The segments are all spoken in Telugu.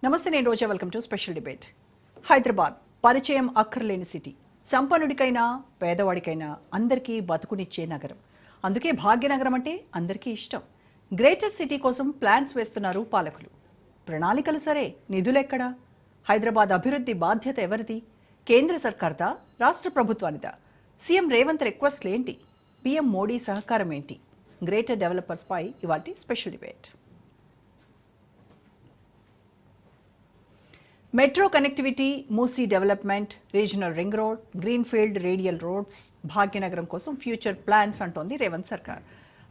నమస్తే, నేను Roja. Welcome to special debate. Hyderabad పరిచయం అక్కర్లేని సిటీ. సంపన్నుడికైనా పేదవాడికైనా అందరికీ బతుకునిచ్చే నగరం. అందుకే భాగ్యనగరం అంటే అందరికీ ఇష్టం. గ్రేటర్ సిటీ కోసం ప్లాన్స్ వేస్తున్నారు పాలకులు. ప్రణాళికలు సరే, నిధులెక్కడా? హైదరాబాద్ అభివృద్ధి బాధ్యత ఎవరిది? కేంద్ర సర్కార్దా, రాష్ట్ర ప్రభుత్వానిదా? సీఎం రేవంత్ రిక్వెస్ట్లు ఏంటి? పీఎం మోడీ సహకారం ఏంటి? గ్రేటర్ డెవలపర్స్ పై ఇవాల్టి special debate. Metro connectivity, Musi development, regional ring road, greenfield radial roads, Bhagyanagaram కోసం ఫ్యూచర్ ప్లాన్స్ అంటోంది రేవంత్ సర్కార్.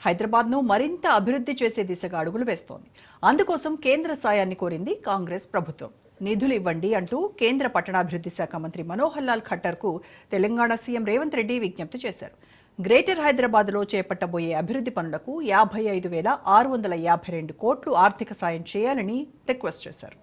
హైదరాబాద్ను మరింత అభివృద్ధి చేసే దిశగా అడుగులు వేస్తోంది. అందుకోసం కేంద్ర సాయాన్ని కోరింది కాంగ్రెస్ ప్రభుత్వం. నిధులు ఇవ్వండి అంటూ కేంద్ర పట్టణాభివృద్ధి శాఖ మంత్రి మనోహర్ లాల్ ఖట్టర్కు తెలంగాణ సీఎం రేవంత్ రెడ్డి విజ్ఞప్తి చేశారు. గ్రేటర్ హైదరాబాద్లో చేపట్టబోయే అభివృద్ధి పనులకు 55,652 కోట్లు ఆర్థిక సాయం చేయాలని రిక్వెస్ట్ చేశారు.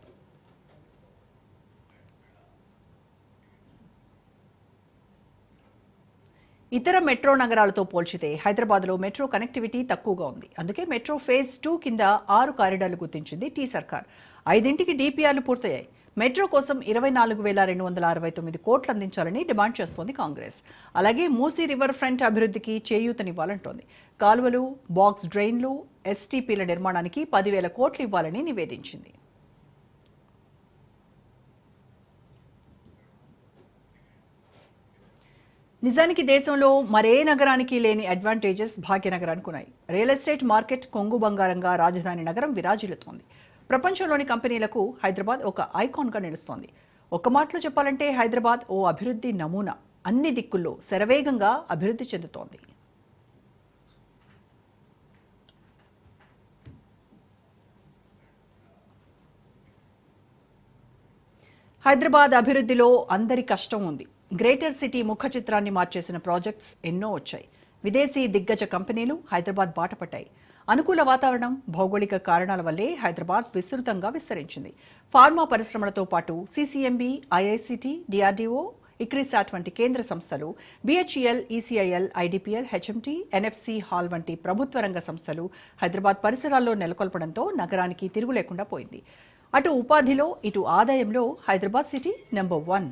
ఇతర మెట్రో నగరాలతో పోల్చితే హైదరాబాద్లో మెట్రో కనెక్టివిటీ తక్కువగా ఉంది. అందుకే మెట్రో ఫేజ్ 2 కింద 6 కారిడార్లు గుర్తించింది టీ సర్కార్. 5ంటికి డిపిఆర్లు పూర్తయ్యాయి. మెట్రో కోసం 24,269 కోట్లు అందించాలని డిమాండ్ చేస్తోంది కాంగ్రెస్. అలాగే మూసీ రివర్ ఫ్రంట్ అభివృద్ధికి చేయూతనివ్వాలంటోంది. కాలువలు, బాక్స్ డ్రైన్లు, ఎస్టీపీల నిర్మాణానికి 10,000 కోట్లు ఇవ్వాలని నివేదించింది. నిజానికి దేశంలో మరే నగరానికి లేని అడ్వాంటేజెస్ భాగ్యనగరానికి ఉన్నాయి. రియల్ ఎస్టేట్ మార్కెట్ కొంగు బంగారంగా రాజధాని నగరం విరాజిల్లుతోంది. ప్రపంచంలోని కంపెనీలకు హైదరాబాద్ ఒక ఐకాన్గా నిలుస్తోంది. ఒక్క మాటలో చెప్పాలంటే హైదరాబాద్ ఓ అభివృద్ధి నమూనా. అన్ని దిక్కుల్లో శరవేగంగా అభివృద్ధి చెందుతోంది. హైదరాబాద్ అభివృద్ధిలో అందరి కష్టం ఉంది. గ్రేటర్ సిటీ ముఖ చిత్రాన్ని మార్చేసిన ప్రాజెక్ట్స్ ఎన్నో వచ్చాయి. విదేశీ దిగ్గజ కంపెనీలు హైదరాబాద్ బాటపట్టాయి. అనుకూల వాతావరణం, భౌగోళిక కారణాల వల్లే హైదరాబాద్ విస్తృతంగా విస్తరించింది. ఫార్మా పరిశ్రమలతో పాటు సీసీఎంబీ, ఐఐసిటీ, డిఆర్డీఓ, ఇక్రిసాట్ వంటి కేంద్ర సంస్థలు, BHEL, ECIL, IDPL, HMT, NFC hall వంటి ప్రభుత్వ రంగ సంస్థలు హైదరాబాద్ పరిసరాల్లో నెలకొల్పడంతో నగరానికి తిరుగు లేకుండా పోయింది. అటు ఉపాధిలో, ఇటు ఆదాయంలో హైదరాబాద్ సిటీ నెంబర్ 1.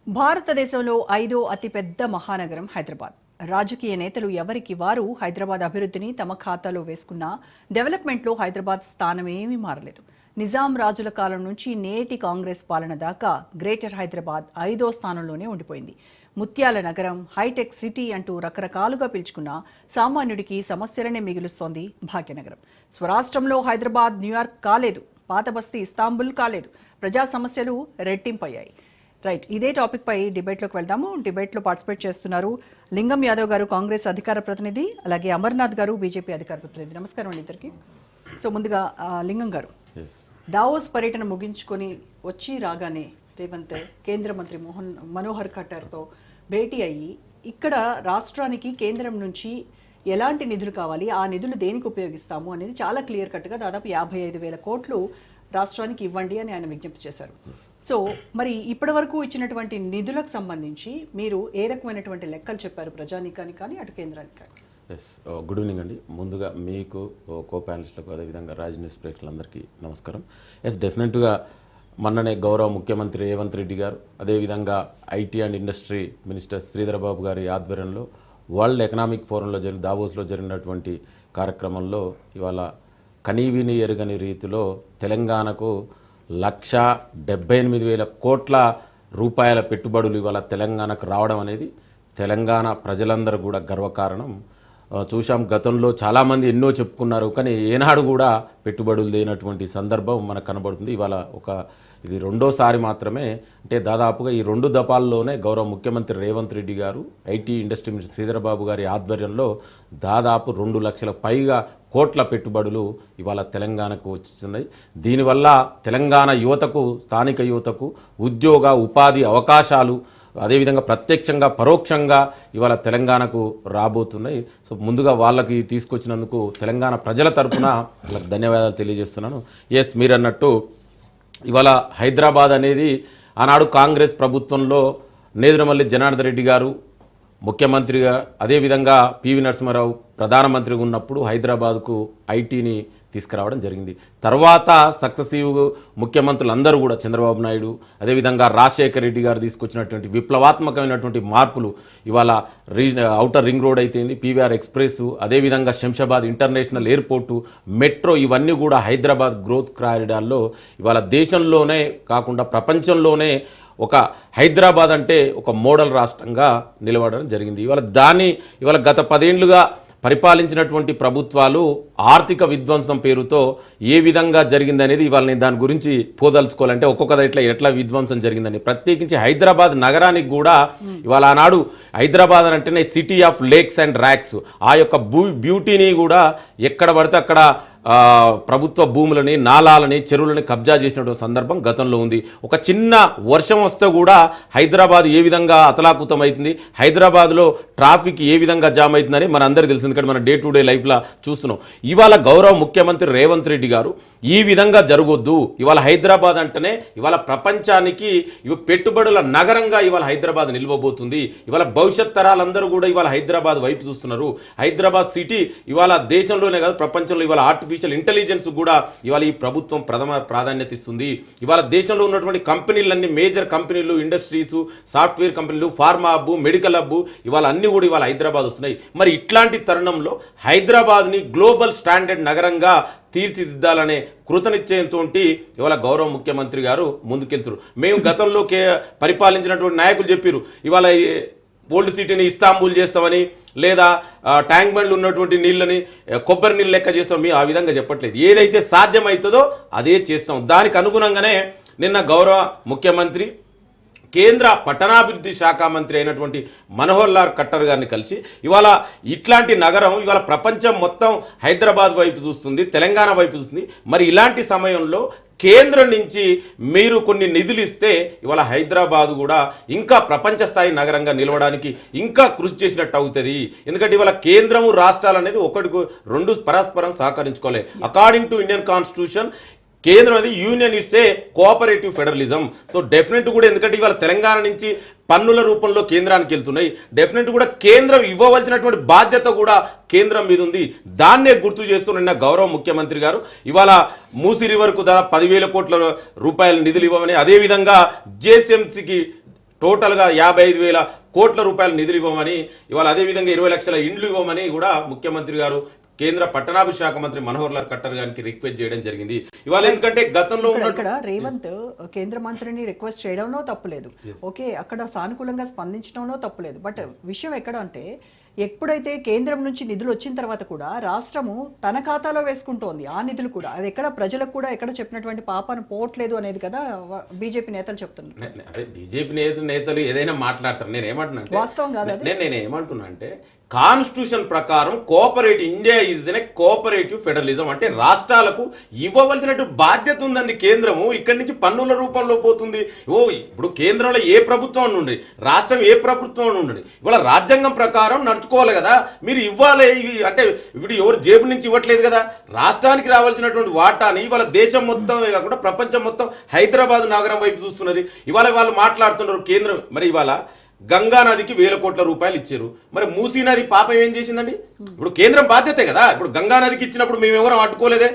భారతదేశంలో 5వ అతిపెద్ద మహానగరం హైదరాబాద్. రాజకీయ నేతలు ఎవరికి వారు హైదరాబాద్ అభివృద్ధిని తమ ఖాతాలో వేసుకున్నా డెవలప్మెంట్లో హైదరాబాద్ స్థానమేమీ మారలేదు. నిజాం రాజుల కాలం నుంచి నేటి కాంగ్రెస్ పాలన దాకా గ్రేటర్ హైదరాబాద్ 5వ స్థానంలోనే ఉండిపోయింది. ముత్యాల నగరం, హైటెక్ సిటీ అంటూ రకరకాలుగా పిలుచుకున్న సామాన్యుడికి సమస్యలనే మిగులుస్తోంది భాగ్యనగరం. స్వరాష్ట్రంలో హైదరాబాద్ న్యూయార్క్ కాలేదు, పాత బస్తీ ఇస్తాంబుల్ కాలేదు. ప్రజా సమస్యలు రెట్టింపయ్యాయి. రైట్, ఇదే టాపిక్ పై డిబేట్లోకి వెళ్దాము. డిబేట్లో పార్టిసిపేట్ చేస్తున్నారు లింగం యాదవ్ గారు, కాంగ్రెస్ అధికార ప్రతినిధి, అలాగే అమర్నాథ్ గారు, బీజేపీ అధికార ప్రతినిధి. నమస్కారం అండి ఇద్దరికి. సో ముందుగా లింగం గారు, దావోస్ పర్యటన ముగించుకొని వచ్చి రాగానే రేవంత్ కేంద్ర మంత్రి మనోహర్ ఖట్టర్తో భేటీ అయ్యి ఇక్కడ రాష్ట్రానికి కేంద్రం నుంచి ఎలాంటి నిధులు కావాలి, ఆ నిధులు దేనికి ఉపయోగిస్తాము అనేది చాలా క్లియర్ కట్గా దాదాపు 55,000 కోట్లు రాష్ట్రానికి ఇవ్వండి అని ఆయన విజ్ఞప్తి చేశారు. సో మరి ఇప్పటి వరకు ఇచ్చినటువంటి నిధులకు సంబంధించి మీరు ఏ రకమైనటువంటి లెక్కలు చెప్పారు ప్రజానీకానికి కానీ అటు కేంద్రానికి కానీ? గుడ్ ఈవినింగ్ అండి. ముందుగా మీకు, కో ప్యానలిస్టులకు, అదేవిధంగా రాజ్ న్యూస్ ప్రేక్షకులందరికీ నమస్కారం. డెఫినెట్గా మొన్ననే గౌరవ ముఖ్యమంత్రి రేవంత్ రెడ్డి గారు, అదేవిధంగా IT and industry minister Sridhar Babu గారి ఆధ్వర్యంలో వరల్డ్ ఎకనామిక్ ఫోరంలో దావోస్లో జరిగినటువంటి కార్యక్రమంలో ఇవాళ కనీవిని ఎరుగని రీతిలో తెలంగాణకు 1,78,000 కోట్ల రూపాయల పెట్టుబడులు ఇవాళ తెలంగాణకు రావడం అనేది తెలంగాణ ప్రజలందరూ కూడా గర్వకారణం. చూసాం, గతంలో చాలామంది ఎన్నో చెప్పుకున్నారు, కానీ ఏనాడు కూడా పెట్టుబడులు లేనటువంటి సందర్భం మనకు కనబడుతుంది. ఇవాళ ఇది రెండోసారి మాత్రమే, అంటే దాదాపుగా ఈ 2 దఫాల్లోనే గౌరవ ముఖ్యమంత్రి రేవంత్ రెడ్డి గారు, IT industry minister Sridhar Babu గారి ఆధ్వర్యంలో దాదాపు 2 లక్షల పైగా కోట్ల పెట్టుబడులు ఇవాళ తెలంగాణకు వచ్చిస్తున్నాయి. దీనివల్ల తెలంగాణ యువతకు, స్థానిక యువతకు ఉద్యోగ ఉపాధి అవకాశాలు, అదేవిధంగా ప్రత్యక్షంగా పరోక్షంగా ఇవాళ తెలంగాణకు రాబోతున్నాయి. సో ముందుగా వాళ్ళకి తీసుకొచ్చినందుకు తెలంగాణ ప్రజల తరఫున వాళ్ళకి ధన్యవాదాలు తెలియజేస్తున్నాను. మీరు అన్నట్టు ఇవాళ హైదరాబాద్ అనేది ఆనాడు కాంగ్రెస్ ప్రభుత్వంలో నేదురమల్లి జనార్దన్ రెడ్డి గారు ముఖ్యమంత్రిగా, అదేవిధంగా పివి నరసింహారావు ప్రధానమంత్రిగా ఉన్నప్పుడు హైదరాబాద్కు ఐటీని తీసుకురావడం జరిగింది. తర్వాత సక్సెసివ్ ముఖ్యమంత్రులందరూ కూడా చంద్రబాబు నాయుడు, అదేవిధంగా రాజశేఖర రెడ్డి గారు తీసుకొచ్చినటువంటి విప్లవాత్మకమైనటువంటి మార్పులు ఇవాళ ఔటర్ రింగ్ రోడ్ అయితేంది, పీవీఆర్ ఎక్స్ప్రెస్, అదేవిధంగా శంషాబాద్ ఇంటర్నేషనల్ ఎయిర్పోర్టు, మెట్రో, ఇవన్నీ కూడా హైదరాబాద్ గ్రోత్ కారిడార్లో ఇవాళ దేశంలోనే కాకుండా ప్రపంచంలోనే ఒక హైదరాబాద్ అంటే ఒక మోడల్ రాష్ట్రంగా నిలబడడం జరిగింది. ఇవాళ గత 10 ఏళ్లుగా పరిపాలించినటువంటి ప్రభుత్వాలు ఆర్థిక విధ్వంసం పేరుతో ఏ విధంగా జరిగిందనేది ఇవాళ నేను దాని గురించి పోదలుచుకోవాలంటే ఒక్కొక్కది ఎట్లా విధ్వంసం జరిగిందని, ప్రత్యేకించి హైదరాబాద్ నగరానికి కూడా ఇవాళ ఆనాడు హైదరాబాద్ అంటేనే city of lakes and racks, ఆ యొక్క బ్యూటీని కూడా ఎక్కడ పడితే అక్కడ ప్రభుత్వ భూములని, నాలాలని, చెరువులని కబ్జా చేసినటువంటి సందర్భం గతంలో ఉంది. ఒక చిన్న వర్షం వస్తే కూడా హైదరాబాద్ ఏ విధంగా అతలాకుతం అవుతుంది, హైదరాబాద్లో ట్రాఫిక్ ఏ విధంగా జామ్ అవుతుందని మన అందరికీ తెలిసింది. ఎందుకంటే మన డే టు డే లైఫ్లో చూస్తున్నాం. ఇవాళ గౌరవ ముఖ్యమంత్రి రేవంత్ రెడ్డి గారు ఈ విధంగా జరగొద్దు, ఇవాళ హైదరాబాద్ అంటేనే ఇవాళ ప్రపంచానికి పెట్టుబడుల నగరంగా ఇవాళ హైదరాబాద్ నిలవబోతుంది. ఇవాళ భవిష్యత్ తరాలందరూ కూడా ఇవాళ హైదరాబాద్ వైపు చూస్తున్నారు. హైదరాబాద్ సిటీ ఇవాళ దేశంలోనే కాదు ప్రపంచంలో ఇవాళ ఆర్టిఫిషియల్ ఇంటెలిజెన్స్ కూడా ఇవాళ ఈ ప్రభుత్వం ప్రథమ ప్రాధాన్యత ఇస్తుంది. ఇవాళ దేశంలో ఉన్నటువంటి కంపెనీలన్నీ, మేజర్ కంపెనీలు, ఇండస్ట్రీస్, సాఫ్ట్వేర్ కంపెనీలు, ఫార్మా హబ్, మెడికల్ హబ్, ఇవాళ అన్నీ కూడా ఇవాళ హైదరాబాద్ వస్తున్నాయి. మరి ఇట్లాంటి తరుణంలో హైదరాబాద్ని గ్లోబల్ స్టాండర్డ్ నగరంగా తీర్చిదిద్దాలనే కృతనిశ్చయంతో ఇవాళ గౌరవ ముఖ్యమంత్రి గారు ముందుకెళ్తారు. మేము గతంలో పరిపాలించినటువంటి నాయకులు చెప్పారు ఇవాళ ఓల్డ్ సిటీని ఇస్తాంబుల్ చేస్తామని, లేదా ట్యాంక్ బండ్లు ఉన్నటువంటి నీళ్ళని కొబ్బరి నీళ్ళు లెక్క చేస్తాం. మేము ఆ విధంగా చెప్పట్లేదు. ఏదైతే సాధ్యమవుతుందో అదే చేస్తాం. దానికి అనుగుణంగానే నిన్న గౌరవ ముఖ్యమంత్రి కేంద్ర పట్టణాభివృద్ధి శాఖ మంత్రి అయినటువంటి మనోహర్ లాల్ ఖట్టర్ గారిని కలిసి ఇవాళ ఇట్లాంటి నగరం ఇవాళ ప్రపంచం మొత్తం హైదరాబాద్ వైపు చూస్తుంది, తెలంగాణ వైపు చూస్తుంది. మరి ఇలాంటి సమయంలో కేంద్రం నుంచి మీరు కొన్ని నిధులు ఇస్తే ఇవాళ హైదరాబాద్ కూడా ఇంకా ప్రపంచ స్థాయి నగరంగా నిలవడానికి ఇంకా కృషి చేసినట్టు అవుతుంది. ఎందుకంటే ఇవాళ కేంద్రము రాష్ట్రాలు అనేది ఒకటికి రెండు పరస్పరం సహకరించుకోవాలి. అకార్డింగ్ టు ఇండియన్ కాన్స్టిట్యూషన్ కేంద్రం అది union, it's a cooperative federalism. So definite కూడా ఎందుకంటే ఇవాళ తెలంగాణ నుంచి పన్నుల రూపంలో కేంద్రానికి వెళ్తున్నాయి. డెఫినెట్ కూడా కేంద్రం ఇవ్వవలసినటువంటి బాధ్యత కూడా కేంద్రం మీద ఉంది. దాన్నే గుర్తు చేస్తూ నిన్న గౌరవ ముఖ్యమంత్రి గారు ఇవాళ మూసీ రివర్కు దాదాపు 10,000 కోట్ల రూపాయల నిధులు ఇవ్వమని, అదేవిధంగా జేఎస్ఎంసీకి టోటల్గా 55,000 కోట్ల రూపాయల నిధులు ఇవ్వమని, ఇవాళ అదేవిధంగా 20 లక్షల ఇండ్లు ఇవ్వమని కూడా ముఖ్యమంత్రి గారు కేంద్ర పట్టణాభివృద్ధి శాఖ మంత్రి మనోహర్ లాల్ ఖట్టర్ గారికి రిక్వెస్ట్ చేయడం జరిగింది. ఇవాళ ఎందుకంటే గతంలో ఇక్కడ రేవంత్ కేంద్ర మంత్రిని రిక్వెస్ట్ చేయడంలో తప్పులేదు, ఓకే, అక్కడ సానుకూలంగా స్పందించడంలో తప్పులేదు. బట్ విషయం ఎక్కడ అంటే ఎప్పుడైతే కేంద్రం నుంచి నిధులు వచ్చిన తర్వాత కూడా రాష్ట్రము తన ఖాతాలో వేసుకుంటోంది ఆ నిధులు కూడా. అది ఎక్కడ ప్రజలకు కూడా ఎక్కడ చెప్పినటువంటి పాపను పోవట్లేదు అనేది కదా బీజేపీ నేతలు చెప్తున్నారు. అదే బీజేపీ నేతలు ఏదైనా మాట్లాడతారు. నేనేమంటున్నా వాస్తవం కాదు. నేనేమంటున్నా అంటే కాన్స్టిట్యూషన్ ప్రకారం cooperative India is a cooperative federalism, అంటే రాష్ట్రాలకు ఇవ్వవలసినట్టు బాధ్యత ఉందండి కేంద్రము. ఇక్కడి నుంచి పన్నుల రూపంలో పోతుంది. ఇప్పుడు కేంద్రంలో ఏ ప్రభుత్వం నుండి, రాష్ట్రం ఏ ప్రభుత్వం నుండి ఇవాళ రాజ్యాంగం ప్రకారం నడుచుకోవాలి కదా. మీరు ఇవ్వాలి అంటే ఇప్పుడు ఎవరు జేబు నుంచి ఇవ్వట్లేదు కదా. రాష్ట్రానికి రావాల్సినటువంటి వాటాని ఇవాళ దేశం మొత్తం కాకుండా ప్రపంచం మొత్తం హైదరాబాద్ నగరం వైపు చూస్తున్నది. ఇవాళ వాళ్ళు మాట్లాడుతున్నారు కేంద్రం. మరి ఇవాళ గంగా నదికి 1,000 కోట్ల రూపాయలు ఇచ్చారు. మరి మూసీ నది పాపం ఏం చేసిందండి? ఇప్పుడు కేంద్రం బాధ్యతే కదా. ఇప్పుడు గంగా నదికి ఇచ్చినప్పుడు మేము ఎవరం అడ్డుకోలేదే,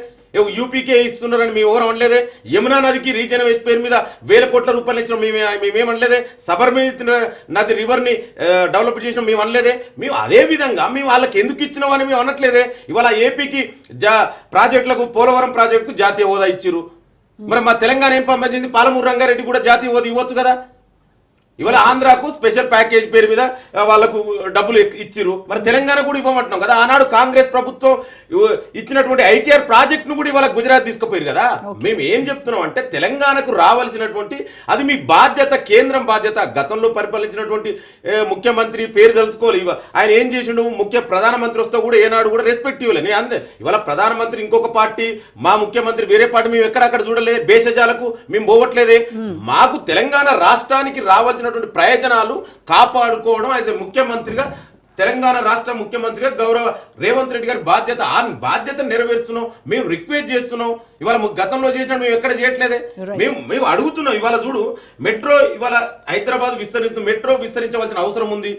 యూపీకే ఇస్తున్నారని మేము ఎవరం అనలేదే. యమునా నదికి రీజన్ వేసి పేరు మీద 1,000 కోట్ల రూపాయలు ఇచ్చిన మేమేమనలేదే. సబర్మతి నది రివర్ని డెవలప్ చేసిన మేము అనలేదే. మేము అదే విధంగా మేము వాళ్ళకి ఎందుకు ఇచ్చినామని మేము అనట్లేదే. ఇవాళ ఏపీకి ప్రాజెక్టులకు, పోలవరం ప్రాజెక్టుకు జాతీయ హోదా ఇచ్చిరు. మరి మా తెలంగాణ ఏం పంపించింది? పాలమూరు రంగారెడ్డి కూడా జాతీయ హోదా ఇవ్వచ్చు కదా. ఇవాళ ఆంధ్రాకు స్పెషల్ ప్యాకేజ్ పేరు మీద వాళ్ళకు డబ్బులు ఇచ్చిరు. మరి తెలంగాణ కూడా ఇవ్వమంటున్నాం కదా. ఆనాడు కాంగ్రెస్ ప్రభుత్వం ఇచ్చినటువంటి ఐటీఆర్ ప్రాజెక్ట్ ను కూడా ఇవాళ గుజరాత్ తీసుకుపోయారు కదా. మేము ఏం చెప్తున్నాం అంటే తెలంగాణకు రావాల్సినటువంటి అది మీ బాధ్యత, కేంద్రం బాధ్యత. గతంలో పరిపాలించినటువంటి ముఖ్యమంత్రి పేరు తెలుసుకోవాలి. ఆయన ఏం చేసిండు? ప్రధానమంత్రి వస్తే కూడా ఏనాడు కూడా రెస్పెక్ట్ ఇవ్వలేదు. అంతే ఇవాళ ప్రధానమంత్రి ఇంకొక పార్టీ, మా ముఖ్యమంత్రి వేరే పార్టీ, మేము ఎక్కడక్కడ చూడలేదు. భేషజాలకు మేము పోవట్లేదే. మాకు తెలంగాణ రాష్ట్రానికి రావాల్సిన ప్రయోజనాలు కాపాడుకోవడం యాజ్ ఎ ముఖ్యమంత్రిగా తెలంగాణ రాష్ట్ర ముఖ్యమంత్రిగా గౌరవ రేవంత్ రెడ్డి గారి బాధ్యత. ఆ బాధ్యత నెరవేరుస్తున్నాం, మేము రిక్వెస్ట్ చేస్తున్నాం. ఇవాళ గతంలో చేసినట్టు మేము ఎక్కడ చేయట్లేదే, మేము అడుగుతున్నాం. ఇవాళ చూడు, మెట్రో ఇవాళ హైదరాబాద్ విస్తరిస్తుంది, మెట్రో విస్తరించవలసిన అవసరం ఉంది.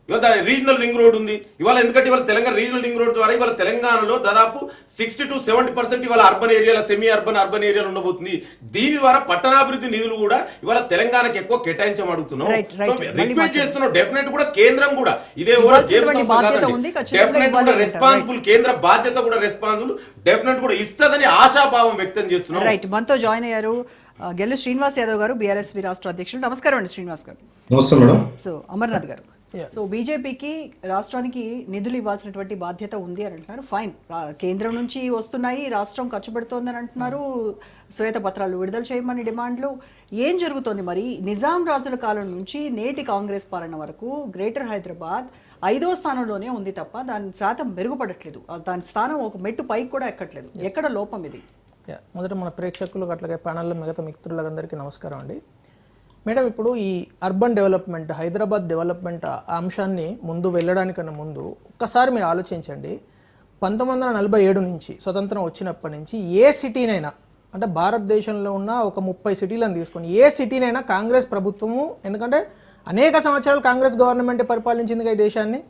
ఇవాళ రీజనల్ రింగ్ రోడ్ ఉంది. ఇవాళ ఎందుకంటే ఇవాళ తెలంగాణ రీజనల్ రింగ్ రోడ్ ద్వారా ఇవాళ తెలంగాణలో దాదాపు 60 to 70% ఇవాళ అర్బన్ ఏరియాల, సెమీ అర్బన్ ఏరియాలు ఉండబోతుంది. దీని ద్వారా పట్టణాభివృద్ధి నిధులు కూడా ఇవాళ తెలంగాణకి ఎక్కువ కేటాయించమడుగుతున్నాం. రిక్వెస్ట్ చేస్తున్నాం. డెఫినెట్ కూడా కేంద్రం కూడా ఇదే డెఫినెట్ కూడా రెస్పాన్సిబుల్, కేంద్ర బాధ్యత కూడా రెస్పాన్సిబుల్ డెఫినెట్ కూడా ఇస్తుందని ఆశాభావం వ్యక్తం చేస్తున్నాం. రైట్, మనతో జాయిన్ అయ్యారు గెల్లు శ్రీనివాస్ యాదవ్ గారు, బీఆర్ఎస్వి రాష్ట్ర అధ్యక్షులు. నమస్కారం అండి శ్రీనివాస్ గారు. నమస్తే మేడం. సో అమర్నాథ్ గారు, సో బీజేపీకి రాష్ట్రానికి నిధులు ఇవ్వాల్సినటువంటి బాధ్యత ఉంది అని అంటున్నారు. ఫైన్, కేంద్రం నుంచి వస్తున్నాయి, రాష్ట్రం ఖర్చు పెడుతోందని అంటున్నారు, శ్వేతపత్రాలు విడుదల చేయమని డిమాండ్లు. ఏం జరుగుతోంది మరి? నిజాం రాజుల కాలం నుంచి నేటి కాంగ్రెస్ పాలన వరకు గ్రేటర్ హైదరాబాద్ 5వ స్థానంలోనే ఉంది తప్ప దాని శాతం మెరుగుపడట్లేదు. దాని స్థానం ఒక మెట్టు పైకి కూడా ఎక్కట్లేదు. ఎక్కడ లోపం ఇది? మొదట మన ప్రేక్షకులకు అట్లాగే ప్యానల్లో మిగతా మిత్రులందరికీ నమస్కారం అండి. మేడం, ఇప్పుడు ఈ అర్బన్ డెవలప్మెంట్, హైదరాబాద్ డెవలప్మెంట్ అంశాన్ని ముందు వెళ్ళడానికన్నా ముందు ఒక్కసారి మీరు ఆలోచించండి. 1947 నుంచి స్వతంత్రం వచ్చినప్పటి నుంచి ఏ సిటీనైనా, అంటే భారతదేశంలో ఉన్న ఒక 30 సిటీలను తీసుకొని ఏ సిటీనైనా కాంగ్రెస్ ప్రభుత్వము, ఎందుకంటే అనేక సంవత్సరాలు కాంగ్రెస్ గవర్నమెంట్ పరిపాలించింది ఈ దేశాన్ని,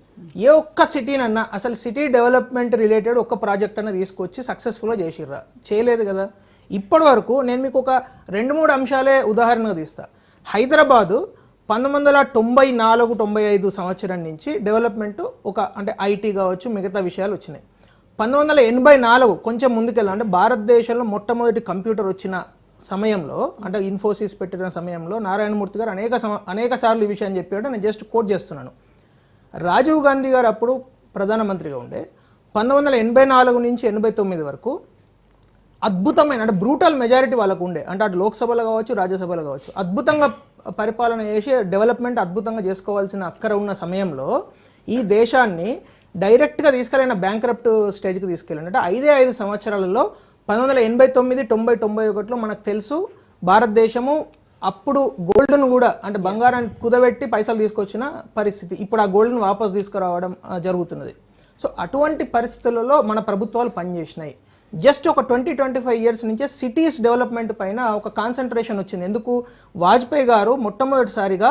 ఏ ఒక్క సిటీనన్నా అసలు సిటీ డెవలప్మెంట్ రిలేటెడ్ ఒక్క ప్రాజెక్ట్ అన్న తీసుకొచ్చి సక్సెస్ఫుల్గా చేసిర్రా? చేయలేదు కదా. ఇప్పటి వరకు నేను మీకు ఒక 2-3 అంశాలే ఉదాహరణగా తీస్తా. హైదరాబాదు 1994-95 సంవత్సరం నుంచి డెవలప్మెంట్ అంటే ఐటీ కావచ్చు, మిగతా విషయాలు వచ్చినాయి. 1984 కొంచెం ముందుకెళ్ళాం, అంటే భారతదేశంలో మొట్టమొదటి కంప్యూటర్ వచ్చిన సమయంలో, అంటే ఇన్ఫోసిస్ పెట్టిన సమయంలో నారాయణమూర్తి గారు అనేక సార్లు ఈ విషయాన్ని చెప్పాడు. నేను జస్ట్ కోట్ చేస్తున్నాను. రాజీవ్ గాంధీ గారు అప్పుడు ప్రధానమంత్రిగా ఉండే 1984 నుంచి 89 వరకు అద్భుతమైన, అంటే బ్రూటల్ మెజారిటీ వాళ్ళకు ఉండే, అంటే అటు లోక్సభలో కావచ్చు, రాజ్యసభలో కావచ్చు, అద్భుతంగా పరిపాలన చేసి డెవలప్మెంట్ అద్భుతంగా చేసుకోవాల్సిన అక్కర ఉన్న సమయంలో ఈ దేశాన్ని డైరెక్ట్గా తీసుకెళ్ళిన బ్యాంక్రప్ట్ స్టేజ్కి తీసుకెళ్ళండి. అంటే 5 సంవత్సరాలలో 1989, 90, 91లో మనకు తెలుసు భారతదేశము అప్పుడు గోల్డ్ను కూడా, అంటే బంగారాన్ని కుదబెట్టి పైసలు తీసుకొచ్చిన పరిస్థితి. ఇప్పుడు ఆ గోల్డ్ను వాపస్ తీసుకురావడం జరుగుతున్నది. సో అటువంటి పరిస్థితులలో మన ప్రభుత్వాలు పనిచేసినాయి. జస్ట్ ఒక 20-25 ఇయర్స్ నుంచే సిటీస్ డెవలప్మెంట్ పైన ఒక కాన్సన్ట్రేషన్ వచ్చింది. ఎందుకు? వాజ్పేయి గారు మొట్టమొదటిసారిగా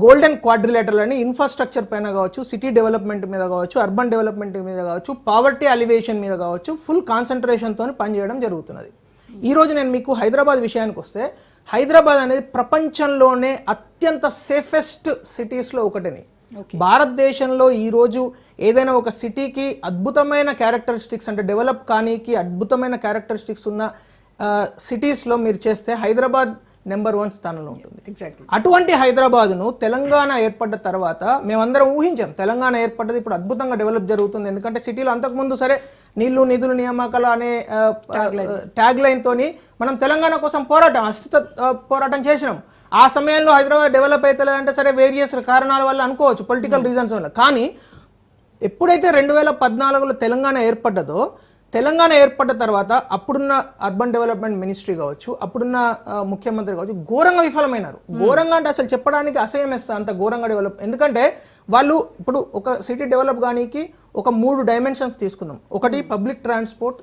గోల్డెన్ క్వాడ్రిలేటరల్ అని ఇన్ఫ్రాస్ట్రక్చర్ పైన కావచ్చు, సిటీ డెవలప్మెంట్ మీద కావచ్చు, అర్బన్ డెవలప్మెంట్ మీద కావచ్చు, పావర్టీ అలివేషన్ మీద కావచ్చు ఫుల్ కాన్సన్ట్రేషన్తో పనిచేయడం జరుగుతున్నది. ఈరోజు నేను మీకు హైదరాబాద్ విషయానికి వస్తే, హైదరాబాద్ అనేది ప్రపంచంలోనే అత్యంత సేఫెస్ట్ సిటీస్లో ఒకటిని. భారతదేశంలో ఈరోజు ఏదైనా ఒక సిటీకి అద్భుతమైన క్యారెక్టరిస్టిక్స్, అంటే డెవలప్ కానీకి అద్భుతమైన క్యారెక్టరిస్టిక్స్ ఉన్న సిటీస్లో మీరు చేస్తే హైదరాబాద్ నెంబర్ 1 స్థానంలో ఉంటుంది. అటువంటి హైదరాబాద్ను తెలంగాణ ఏర్పడ్డ తర్వాత మేమందరం ఊహించాం, తెలంగాణ ఏర్పడ్డది ఇప్పుడు అద్భుతంగా డెవలప్ జరుగుతుంది. ఎందుకంటే సిటీలో అంతకుముందు సరే నీళ్లు నిధులు నియామకాలు అనే ట్యాగ్ లైన్తోని మనం తెలంగాణ కోసం అస్తిత్వ పోరాటం చేసినాం. ఆ సమయంలో హైదరాబాద్ డెవలప్ అవుతలేదంటే సరే వేరియస్ కారణాల వల్ల అనుకోవచ్చు, పొలిటికల్ రీజన్స్ వల్ల. కానీ ఎప్పుడైతే 2014లో తెలంగాణ ఏర్పడ్డదో, తెలంగాణ ఏర్పడ్డ తర్వాత అప్పుడున్న అర్బన్ డెవలప్మెంట్ మినిస్ట్రీ కావచ్చు, అప్పుడున్న ముఖ్యమంత్రి కావచ్చు ఘోరంగా విఫలమైనారు. ఘోరంగా అంటే అసలు చెప్పడానికి అసహ్యం వేస్తా, అంత ఘోరంగా డెవలప్. ఎందుకంటే వాళ్ళు ఇప్పుడు ఒక సిటీ డెవలప్ కానీకి ఒక 3 డైమెన్షన్స్ తీసుకుందాం. ఒకటి public transport,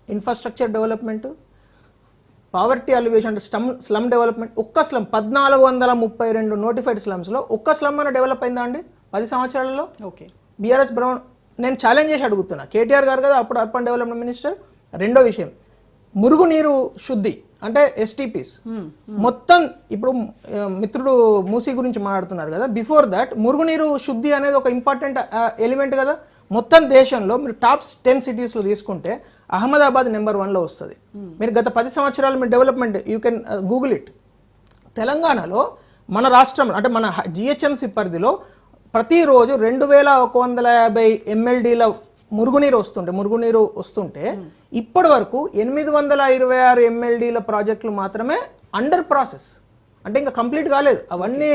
infrastructure development, poverty alleviation, అంటే స్లమ్ డెవలప్మెంట్. ఒక్క స్లమ్ 1432 నోటిఫైడ్ స్లమ్స్లో ఒక్క స్లమ్ అన్న డెవలప్ అయిందా అండి 10 సంవత్సరాలలో? ఓకే, బీఆర్ఎస్ బ్రౌన్ నేను ఛాలెంజ్ చేసి అడుగుతున్నా. కేటీఆర్ గారు కదా అప్పుడు అర్బన్ డెవలప్మెంట్ మినిస్టర్. రెండో విషయం, మురుగునీరు శుద్ధి, అంటే ఎస్టీపీస్ మొత్తం. ఇప్పుడు మిత్రుడు మూసీ గురించి మాట్లాడుతున్నారు కదా, బిఫోర్ దట్ మురుగునీరు శుద్ధి అనేది ఒక ఇంపార్టెంట్ ఎలిమెంట్ కదా. మొత్తం దేశంలో మీరు టాప్ 10 సిటీస్లో తీసుకుంటే అహ్మదాబాద్ నెంబర్ 1లో వస్తుంది. మీరు గత 10 సంవత్సరాలు మీరు development you can Google it. తెలంగాణలో మన రాష్ట్రంలో, అంటే మన జిహెచ్ఎంసీ పరిధిలో ప్రతిరోజు 2150 MLDల మురుగునీరు వస్తుంటే ఇప్పటి వరకు 826 MLDల ప్రాజెక్టులు మాత్రమే అండర్ ప్రాసెస్, అంటే ఇంకా కంప్లీట్ కాలేదు. అవన్నీ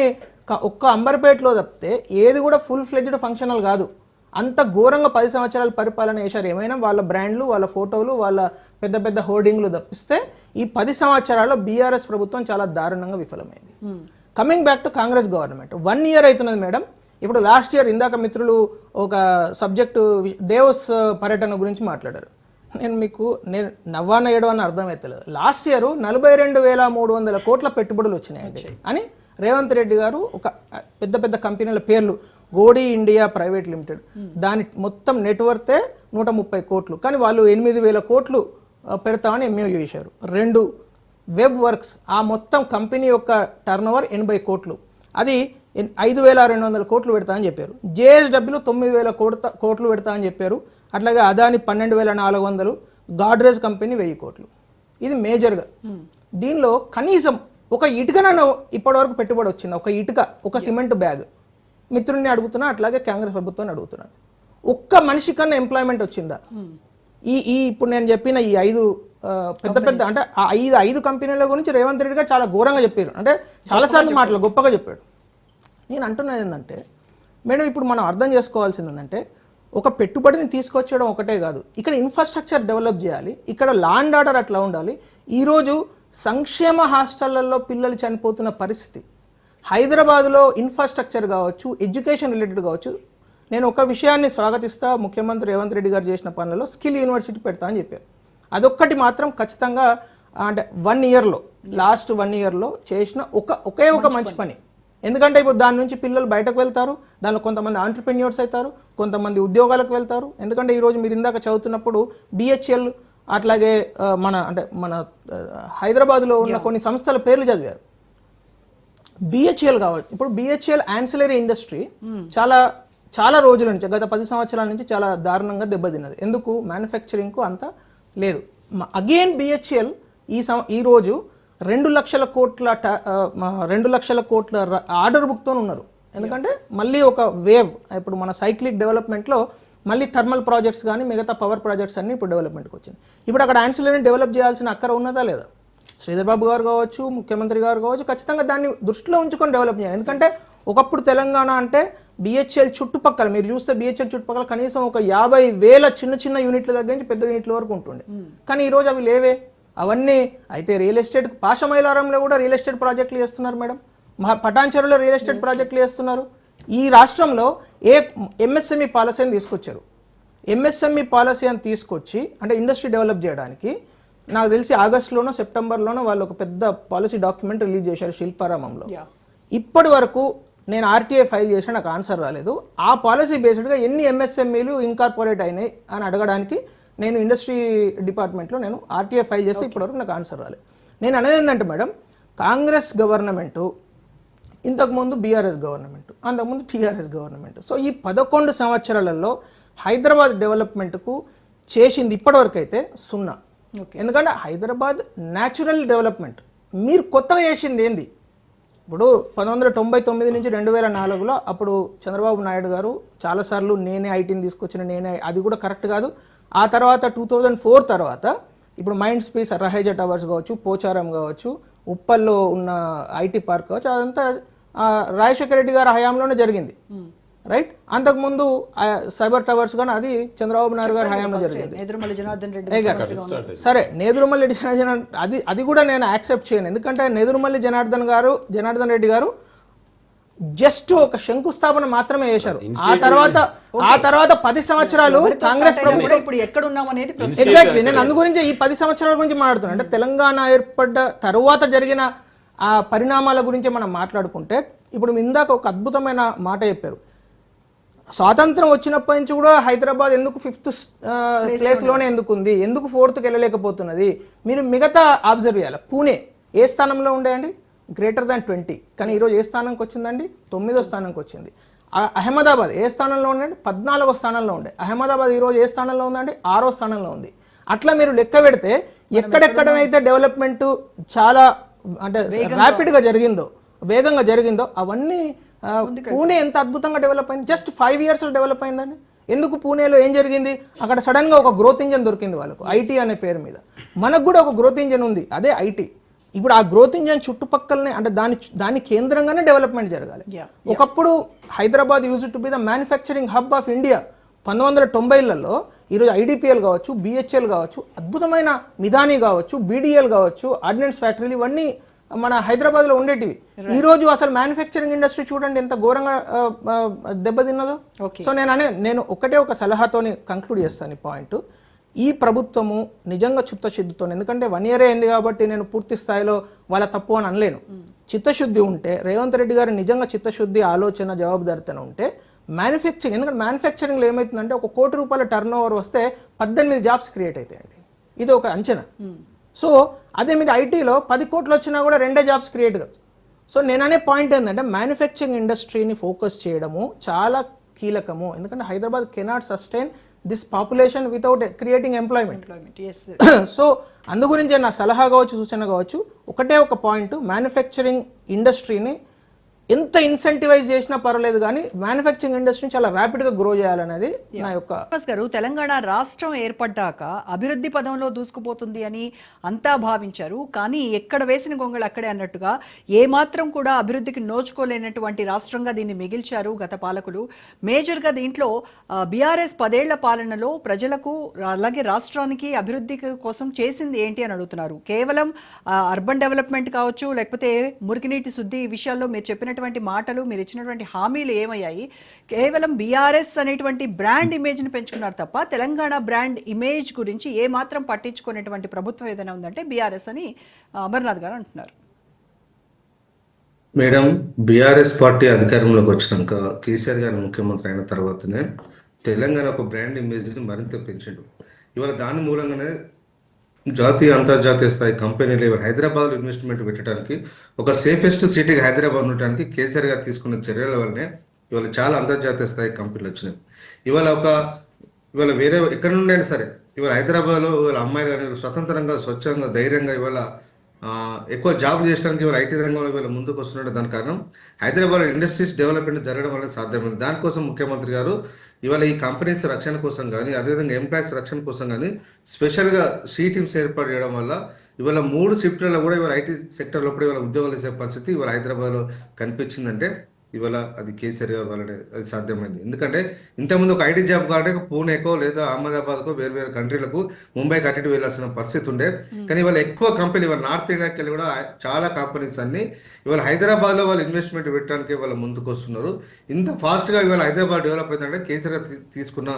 ఒక్క అంబర్పేటలో తప్పితే ఏది కూడా ఫుల్ ఫ్లెడ్జ్డ్ ఫంక్షనల్ కాదు. అంత ఘోరంగా 10 సంవత్సరాల పరిపాలన చేశారు. ఏమైనా వాళ్ళ బ్రాండ్లు, వాళ్ళ ఫోటోలు, వాళ్ళ పెద్ద పెద్ద హోర్డింగ్లు తప్పిస్తే ఈ 10 సంవత్సరాల్లో బీఆర్ఎస్ ప్రభుత్వం చాలా దారుణంగా విఫలమైంది. Coming back to Congress government, 1 year అవుతున్నది మేడం. ఇప్పుడు లాస్ట్ ఇయర్ ఇందాక మిత్రులు ఒక సబ్జెక్టు దేవస్ పర్యటన గురించి మాట్లాడారు. నేను నవ్వాన ఏడవని అర్థమవుతలేదు. లాస్ట్ ఇయర్ 42,300 కోట్ల పెట్టుబడులు వచ్చినాయండి అని రేవంత్ రెడ్డి గారు ఒక పెద్ద పెద్ద కంపెనీల పేర్లు, గోడీ ఇండియా ప్రైవేట్ లిమిటెడ్, దాని మొత్తం నెట్వర్తే 130 కోట్లు, కానీ వాళ్ళు 8,000 కోట్లు పెడతామని ఎంఓయూ చేశారు. 2 వెబ్ వర్క్స్, ఆ మొత్తం కంపెనీ యొక్క టర్నోవర్ 80 కోట్లు, అది 5,200 కోట్లు పెడతా అని చెప్పారు. జేఎస్డబ్ల్యూ 9,000 కోట్లు పెడతా అని చెప్పారు. అట్లాగే అదాని 12,400, గాడ్రేజ్ కంపెనీ 1000 కోట్లు. ఇది మేజర్గా. దీనిలో కనీసం ఒక ఇటుకనైనా ఇప్పటివరకు పెట్టుబడి వచ్చింది, ఒక ఇటుక, ఒక సిమెంట్ బ్యాగ్. మిత్రుడిని అడుగుతున్నా, అట్లాగే కాంగ్రెస్ ప్రభుత్వాన్ని అడుగుతున్నాను, ఒక్క మనిషి కన్నా ఎంప్లాయ్మెంట్ వచ్చిందా? ఈ ఇప్పుడు నేను చెప్పిన ఈ 5 పెద్ద పెద్ద అంటే ఆ 5 కంపెనీల గురించి రేవంత్ రెడ్డి గారు చాలా ఘోరంగా చెప్పారు, అంటే చాలాసార్లు మాటలు గొప్పగా చెప్పాడు. నేను అంటున్నది ఏంటంటే మేడం, ఇప్పుడు మనం అర్థం చేసుకోవాల్సింది ఏంటంటే ఒక పెట్టుబడిని తీసుకొచ్చడం ఒకటే కాదు, ఇక్కడ ఇన్ఫ్రాస్ట్రక్చర్ డెవలప్ చేయాలి, ఇక్కడ లా అండ్ ఆర్డర్ అట్లా ఉండాలి. ఈరోజు సంక్షేమ హాస్టళ్లలో పిల్లలు చనిపోతున్న పరిస్థితి, హైదరాబాద్లో ఇన్ఫ్రాస్ట్రక్చర్ కావచ్చు, ఎడ్యుకేషన్ రిలేటెడ్ కావచ్చు. నేను ఒక విషయాన్ని స్వాగతిస్తా, ముఖ్యమంత్రి రేవంత్ రెడ్డి గారు చేసిన పనులలో స్కిల్ యూనివర్సిటీ పెడతా అని చెప్పారు. అదొక్కటి మాత్రం ఖచ్చితంగా అంటే 1 ఇయర్లో, లాస్ట్ 1 ఇయర్లో చేసిన ఒకే ఒక మంచి పని. ఎందుకంటే ఇప్పుడు దాని నుంచి పిల్లలు బయటకు వెళ్తారు, దానిలో కొంతమంది ఆంటర్ప్రెన్యూర్స్ అవుతారు, కొంతమంది ఉద్యోగాలకు వెళ్తారు. ఎందుకంటే ఈరోజు మీరు ఇందాక చదువుతున్నప్పుడు బిహెచ్ఎల్, అట్లాగే మన హైదరాబాద్లో ఉన్న కొన్ని సంస్థల పేర్లు చదివారు. బిహెచ్ఎల్ కావచ్చు, ఇప్పుడు బిహెచ్ఎల్ యాన్సిలరీ ఇండస్ట్రీ చాలా రోజుల నుంచి, గత 10 సంవత్సరాల నుంచి చాలా దారుణంగా దెబ్బతిన్నది. ఎందుకు? మ్యానుఫ్యాక్చరింగ్కు అంత లేదు. అగైన్ బిహెచ్ఎల్ ఈరోజు 2 లక్షల కోట్ల ఆర్డర్ బుక్తో ఉన్నారు. ఎందుకంటే మళ్ళీ ఒక వేవ్, ఇప్పుడు మన సైక్లిక్ డెవలప్మెంట్లో మళ్ళీ థర్మల్ ప్రాజెక్ట్స్ కానీ మిగతా పవర్ ప్రాజెక్ట్స్ అన్నీ ఇప్పుడు డెవలప్మెంట్కి వచ్చింది. ఇప్పుడు అక్కడ యాన్సిలరీని డెవలప్ చేయాల్సిన అక్కర ఉన్నదా లేదా? శ్రీధర్ బాబు గారు కావచ్చు, ముఖ్యమంత్రి గారు కావచ్చు, ఖచ్చితంగా దాన్ని దృష్టిలో ఉంచుకొని డెవలప్ చేయాలి. ఎందుకంటే ఒకప్పుడు తెలంగాణ అంటే బిహెచ్ఎల్ చుట్టుపక్కల, మీరు చూస్తే బిహెచ్ఎల్ చుట్టుపక్కల కనీసం ఒక 50,000 చిన్న యూనిట్ల దగ్గర నుంచి పెద్ద యూనిట్ల వరకు ఉంటుండే. కానీ ఈరోజు అవి లేవే. అవన్నీ అయితే రియల్ ఎస్టేట్, పాషమైలారంలో కూడా రియల్ ఎస్టేట్ ప్రాజెక్టులు చేస్తున్నారు మేడం, పటాన్చెరులో రియల్ ఎస్టేట్ ప్రాజెక్టులు చేస్తున్నారు. ఈ రాష్ట్రంలో ఎంఎస్ఎంఈ పాలసీ అని తీసుకొచ్చారు. ఎంఎస్ఎంఈ పాలసీ అని తీసుకొచ్చి అంటే ఇండస్ట్రీ డెవలప్ చేయడానికి నాకు తెలిసి ఆగస్టులోనో సెప్టెంబర్లోనో వాళ్ళు ఒక పెద్ద పాలసీ డాక్యుమెంట్ రిలీజ్ చేశారు శిల్పారామంలో. ఇప్పటి వరకు నేను ఆర్టీఐ ఫైల్ చేసినా నాకు ఆన్సర్ రాలేదు. ఆ పాలసీ బేస్డ్గా ఎన్ని ఎంఎస్ఎంఈలు ఇన్కార్పొరేట్ అయినాయి అని అడగడానికి నేను ఇండస్ట్రీ డిపార్ట్మెంట్లో నేను ఆర్టీఐ ఫైల్ చేస్తే ఇప్పటివరకు నాకు ఆన్సర్ రాలేదు. నేను అనేది ఏంటంటే మేడం, కాంగ్రెస్ గవర్నమెంటు, ఇంతకుముందు బీఆర్ఎస్ గవర్నమెంట్, అంతకుముందు టీఆర్ఎస్ గవర్నమెంట్, సో ఈ 11 సంవత్సరాలలో హైదరాబాద్ డెవలప్మెంట్కు చేసింది ఇప్పటివరకు అయితే 0. ఎందుకంటే హైదరాబాద్ న్యాచురల్ డెవలప్మెంట్ మీరు కొత్తగా చేసింది ఏంది? ఇప్పుడు 1999 నుంచి 2004లో అప్పుడు చంద్రబాబు నాయుడు గారు చాలాసార్లు నేనే ఐటీని తీసుకొచ్చిన, అది కూడా కరెక్ట్ కాదు. ఆ తర్వాత 2004 తర్వాత ఇప్పుడు మైండ్ స్పేస్, రహేజ టవర్స్ కావచ్చు, పోచారం కావచ్చు, ఉప్పల్లో ఉన్న ఐటీ పార్క్ కావచ్చు, అదంతా రాజశేఖర రెడ్డి గారి హయాంలోనే జరిగింది, రైట్? అంతకుముందు సైబర్ టవర్స్ కానీ అది చంద్రబాబు నాయుడు గారి హయాంలో జరిగింది. సరే, నేదురుమల్లి జనార్దన్ అది కూడా నేను యాక్సెప్ట్ చేయను. ఎందుకంటే నేదురుమల్లి జనార్దన్ రెడ్డి గారు జస్ట్ ఒక శంకుస్థాపన మాత్రమే చేశారు. ఆ తర్వాత 10 సంవత్సరాలు కాంగ్రెస్ ప్రభుత్వం ఎగ్జాక్ట్లీ, నేను అందు గురించి ఈ 10 సంవత్సరాల గురించి మాట్లాడుతున్నాను. అంటే తెలంగాణ ఏర్పడ్డ తర్వాత జరిగిన ఆ పరిణామాల గురించి మనం మాట్లాడుకుంటే, ఇప్పుడు ఇందాక ఒక అద్భుతమైన మాట చెప్పారు. స్వాతంత్రం వచ్చినప్పటి నుంచి కూడా హైదరాబాద్ ఎందుకు 5th ప్లేస్లోనే ఎందుకు ఉంది, ఎందుకు 4th వెళ్ళలేకపోతున్నది? మీరు మిగతా అబ్జర్వ్ చేయాలి. పూణే ఏ స్థానంలో ఉండేయండి? గ్రేటర్ దాన్ 20, కానీ ఈరోజు ఏ స్థానానికి వచ్చిందండి? 9వ స్థానానికి వచ్చింది. అహ్మదాబాద్ ఏ స్థానంలో ఉండండి? 14వ స్థానంలో ఉండే. అహ్మదాబాద్ ఈరోజు ఏ స్థానంలో ఉందండి? 6వ స్థానంలో ఉంది. అట్లా మీరు లెక్క పెడితే ఎక్కడెక్కడనైతే డెవలప్మెంట్ చాలా అంటే ర్యాపిడ్గా జరిగిందో, వేగంగా జరిగిందో, అవన్నీ పూణే ఎంత అద్భుతంగా డెవలప్ అయింది. జస్ట్ 5 yearsలో డెవలప్ అయిందండి. ఎందుకు? పూణేలో ఏం జరిగింది? అక్కడ సడన్గా ఒక గ్రోత్ ఇంజన్ దొరికింది వాళ్ళకు, ఐటీ అనే పేరు మీద. మనకు కూడా ఒక గ్రోత్ ఇంజన్ ఉంది, అదే ఐటీ. ఇప్పుడు ఆ గ్రోత్ ఇంజన్ చుట్టుపక్కలనే అంటే దాని కేంద్రంగానే డెవలప్మెంట్ జరగాలి. ఒకప్పుడు Hyderabad use to be the manufacturing hub of India. 1990లలో ఈరోజు ఐడిపిఎల్ కావచ్చు, బిహెచ్ఎల్ కావచ్చు, అద్భుతమైన మిధాని కావచ్చు, బీడీఎల్ కావచ్చు, ఆర్డినెన్స్ ఫ్యాక్టరీలు, ఇవన్నీ మన హైదరాబాద్లో ఉండేటివి. ఈ రోజు అసలు మ్యానుఫ్యాక్చరింగ్ ఇండస్ట్రీ చూడండి ఎంత ఘోరంగా దెబ్బతిన్నదో. సో నేను ఒకటే ఒక సలహాతోని కంక్లూడ్ చేస్తాను ఈ పాయింట్. ఈ ప్రభుత్వము నిజంగా చిత్తశుద్ధితో, ఎందుకంటే 1 year అయింది కాబట్టి నేను పూర్తి స్థాయిలో వాళ్ళ తప్పు అని అనలేను. చిత్తశుద్ధి ఉంటే, రేవంత్ రెడ్డి గారు నిజంగా చిత్తశుద్ధి, ఆలోచన, జవాబుదారితనం ఉంటే మ్యానుఫ్యాక్చరింగ్, ఎందుకంటే మ్యానుఫ్యాక్చరింగ్లో ఏమవుతుందంటే 1 కోటి రూపాయల టర్న్ ఓవర్ వస్తే 18 జాబ్స్ క్రియేట్ అవుతాయండి. ఇది ఒక అంచనా. సో అదే మీద ఐటీలో 10 కోట్లు వచ్చినా కూడా 2 జాబ్స్ క్రియేట్ కాదు. సో నేను అనే పాయింట్ ఏంటంటే మ్యానుఫ్యాక్చరింగ్ ఇండస్ట్రీని ఫోకస్ చేయడము చాలా కీలకము. ఎందుకంటే Hyderabad cannot sustain this population without creating employment. So అందు గురించే నా సలహా కావచ్చు, సూచన కావచ్చు, ఒకటే ఒక పాయింట్, మ్యానుఫ్యాక్చరింగ్ ఇండస్ట్రీని ఎంత ఇన్సెంటివైజ్ చేసినా పర్వాలేదు కానీ మ్యానుఫ్యాక్చరింగ్ ఇండస్ట్రీని చాలా ర్యాపిడ్గా గ్రో చేయాలనేది నా యొక్క. గారు, తెలంగాణ రాష్ట్రం ఏర్పడ్డాక అభివృద్ధి పదంలో దూసుకుపోతుంది అని అంతా భావించారు. కానీ ఎక్కడ వేసిన గొంగళి అక్కడే అన్నట్టుగా ఏమాత్రం కూడా అభివృద్ధికి నోచుకోలేనటువంటి రాష్ట్రంగా దీన్ని మిగిల్చారు గత పాలకులు. మేజర్గా దీంట్లో బీఆర్ఎస్ 10 ఏళ్ల పాలనలో ప్రజలకు అలాగే రాష్ట్రానికి అభివృద్ధి కోసం చేసింది ఏంటి అని అడుగుతున్నారు. కేవలం అర్బన్ డెవలప్మెంట్ కావచ్చు, లేకపోతే మురికినీటి శుద్ధి విషయాల్లో మీరు చెప్పినటువంటి మాటలు, మీరు ఇచ్చినటువంటి హామీలు ఏమయ్యాయి? కేవలం బీఆర్ఎస్ అనేటువంటి బ్రాండ్ ఇమేజ్ ని పెంచుకున్నారు తప్ప తెలంగాణ బ్రాండ్ ఇమేజ్ గురించి ఏ మాత్రం పట్టించుకునేటువంటి ప్రభుత్వం ఏదైనా ఉందంటే బీఆర్ఎస్ అని అమర్నాథ్ గారు అంటున్నారు. మేడం, బీఆర్ఎస్ పార్టీ అధికారంలోకి వచ్చినాక కేసీఆర్ గారు ముఖ్యమంత్రి అయిన తర్వాతనే తెలంగాణ ఒక బ్రాండ్ ఇమేజ్ని మరింత పెంచిండు. ఇవాళ దాని మూలంగానే జాతీయ అంతర్జాతీయ స్థాయి కంపెనీలు ఇవాళ హైదరాబాద్లో ఇన్వెస్ట్మెంట్ పెట్టడానికి, ఒక సేఫెస్ట్ సిటీగా హైదరాబాద్ ఉండటానికి కేసీఆర్ గారు తీసుకున్న చర్యల వల్లనే ఇవాళ చాలా అంతర్జాతీయ స్థాయి కంపెనీలు వచ్చినాయి. ఇవాళ వేరే ఎక్కడి నుండైనా సరే ఇవాళ హైదరాబాద్లో ఇవాళ అమ్మాయిలు కానీ స్వతంత్రంగా, స్వచ్ఛంగా, ధైర్యంగా ఇవాళ ఎక్కువ జాబ్ చేయడానికి ఇవాళ ఐటీ రంగంలో ఇవాళ ముందుకు వస్తున్నట్టు. దాని కారణం హైదరాబాద్ ఇండస్ట్రీస్ డెవలప్మెంట్ జరగడం వల్ల సాధ్యమైంది. దానికోసం ముఖ్యమంత్రి గారు ఇవాళ ఈ కంపెనీస్ రక్షణ కోసం కానీ, అదేవిధంగా ఎంప్లాయీస్ రక్షణ కోసం కానీ స్పెషల్గా సీ టీమ్స్ ఏర్పాటు చేయడం వల్ల ఇవాళ 3 షిఫ్ట్లలో కూడా ఇవాళ ఐటీ సెక్టర్లో కూడా ఇవాళ ఉద్యోగాలు ఇచ్చే పరిస్థితి ఇవాళ హైదరాబాద్లో కనిపించిందంటే ఇవాళ అది కేసీఆర్ గారి వల్లనే అది సాధ్యమైంది. ఎందుకంటే ఇంతకుముందు ఒక ఐటీ జాబ్ కాబట్టి పూణేకో లేదా అహ్మదాబాద్కో వేరు కంట్రీలకు, ముంబైకి అటు వెళ్ళాల్సిన పరిస్థితి ఉండే. కానీ ఇవాళ ఎక్కువ కంపెనీ ఇవాళ నార్త్ ఇండియాకి వెళ్ళి కూడా చాలా కంపెనీస్ అన్ని ఇవాళ హైదరాబాద్లో వాళ్ళు ఇన్వెస్ట్మెంట్ పెట్టడానికి ఇవాళ ముందుకు వస్తున్నారు. ఇంత ఫాస్ట్గా ఇవాళ హైదరాబాద్ డెవలప్ అవుతుందంటే కేసీఆర్ గారు తీసుకున్న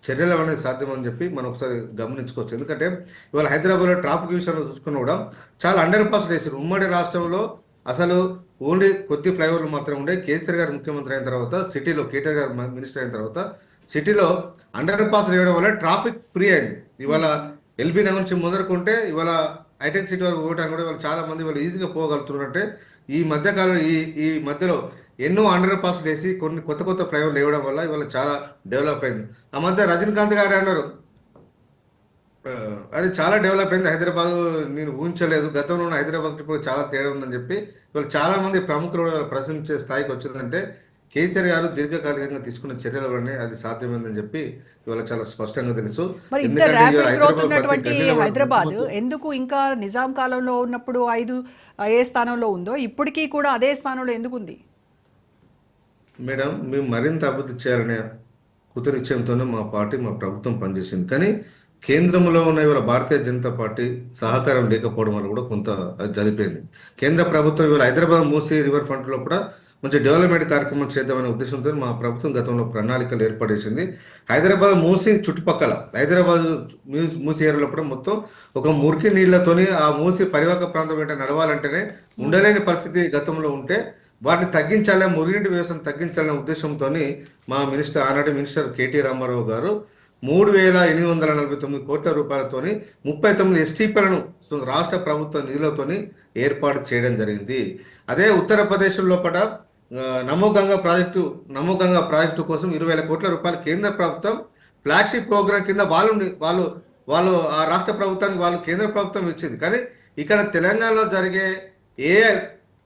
చర్యలు అనేది సాధ్యమని చెప్పి మనం ఒకసారి గమనించుకోవచ్చు. ఎందుకంటే ఇవాళ హైదరాబాద్లో ట్రాఫిక్ విషయంలో చూసుకున్నా కూడా చాలా అండర్ పాస్ చేశారు. ఉమ్మడి రాష్ట్రంలో అసలు ఓన్లీ కొద్ది ఫ్లైఓవర్లు మాత్రం ఉండే. కేసీఆర్ గారు ముఖ్యమంత్రి అయిన తర్వాత సిటీలో, కేటీఆర్ గారు మినిస్టర్ అయిన తర్వాత సిటీలో అండర్ పాస్ వేయడం వల్ల ట్రాఫిక్ ఫ్రీ అయింది. ఇవాళ ఎల్బీ నగర్ నుంచి మొదలుకుంటే ఇవాళ హైటెక్ సిటీ వరకు పోవడానికి కూడా ఇవాళ చాలా మంది వాళ్ళు ఈజీగా పోగలుగుతున్నారంటే ఈ మధ్యకాలం ఈ మధ్యలో ఎన్నో అండర్ పాస్ వేసి కొన్ని కొత్త ఫ్లైఓవర్లు వేయడం వల్ల ఇవాళ చాలా డెవలప్ అయింది. ఆ మధ్య రజనీకాంత్ గారు అన్నారు, అది చాలా డెవలప్ అయింది హైదరాబాద్, నేను ఊహించలేదు, గతంలో ఉన్న హైదరాబాద్కి ఇప్పుడు చాలా తేడా ఉందని చెప్పి ఇవాళ చాలా మంది ప్రముఖులు కూడా ప్రశ్నించే స్థాయికి వచ్చిందంటే కేసీఆర్ గారు దీర్ఘకాలికంగా తీసుకున్న చర్యల వల్లనే అది సాధ్యమైందని చెప్పి ఇవాళ చాలా స్పష్టంగా తెలుసు. హైదరాబాద్ ఎందుకు ఇంకా నిజాం కాలంలో ఉన్నప్పుడు 5 ఏ స్థానంలో ఉందో ఇప్పటికీ కూడా అదే స్థానంలో ఎందుకు ఉంది? మేడం, మేము మరింత అభివృద్ధి చేయాలనే కృతనిశ్చయంతోనే మా ప్రభుత్వం పనిచేసింది. కానీ కేంద్రంలో ఉన్న ఇవాళ భారతీయ జనతా పార్టీ సహకారం లేకపోవడం వల్ల కూడా కొంత అది జరిపోయింది. కేంద్ర ప్రభుత్వం ఇవాళ హైదరాబాద్ మూసీ రివర్ ఫ్రంట్లో కూడా మంచి డెవలప్మెంట్ కార్యక్రమం చేద్దామనే ఉద్దేశంతో మా ప్రభుత్వం గతంలో ప్రణాళికలు ఏర్పడేసింది. హైదరాబాద్ మూసీ చుట్టుపక్కల హైదరాబాద్ మూసీ ఏరియాలో కూడా మొత్తం ఒక మురికి నీళ్లతోని ఆ మూసీ పరివాహక ప్రాంతం వెంట నడవాలంటేనే ఉండలేని పరిస్థితి గతంలో ఉంటే వాటిని తగ్గించాలి, మురుగునీటి వ్యవస్థను తగ్గించాలనే ఉద్దేశంతో మా ఆనాటి మినిస్టర్ కేటీ రామారావు గారు 3,849 కోట్ల రూపాయలతోని 39 ఎస్టీపీలను రాష్ట్ర ప్రభుత్వ నిధులతోని ఏర్పాటు చేయడం జరిగింది. అదే ఉత్తరప్రదేశ్ లోపల నమోగంగా ప్రాజెక్టు కోసం 20,000 కోట్ల రూపాయలు కేంద్ర ప్రభుత్వం ఫ్లాగ్షిప్ ప్రోగ్రాం కింద వాళ్ళు ఆ రాష్ట్ర ప్రభుత్వానికి వాళ్ళు కేంద్ర ప్రభుత్వం ఇచ్చింది. కానీ ఇక్కడ తెలంగాణలో జరిగే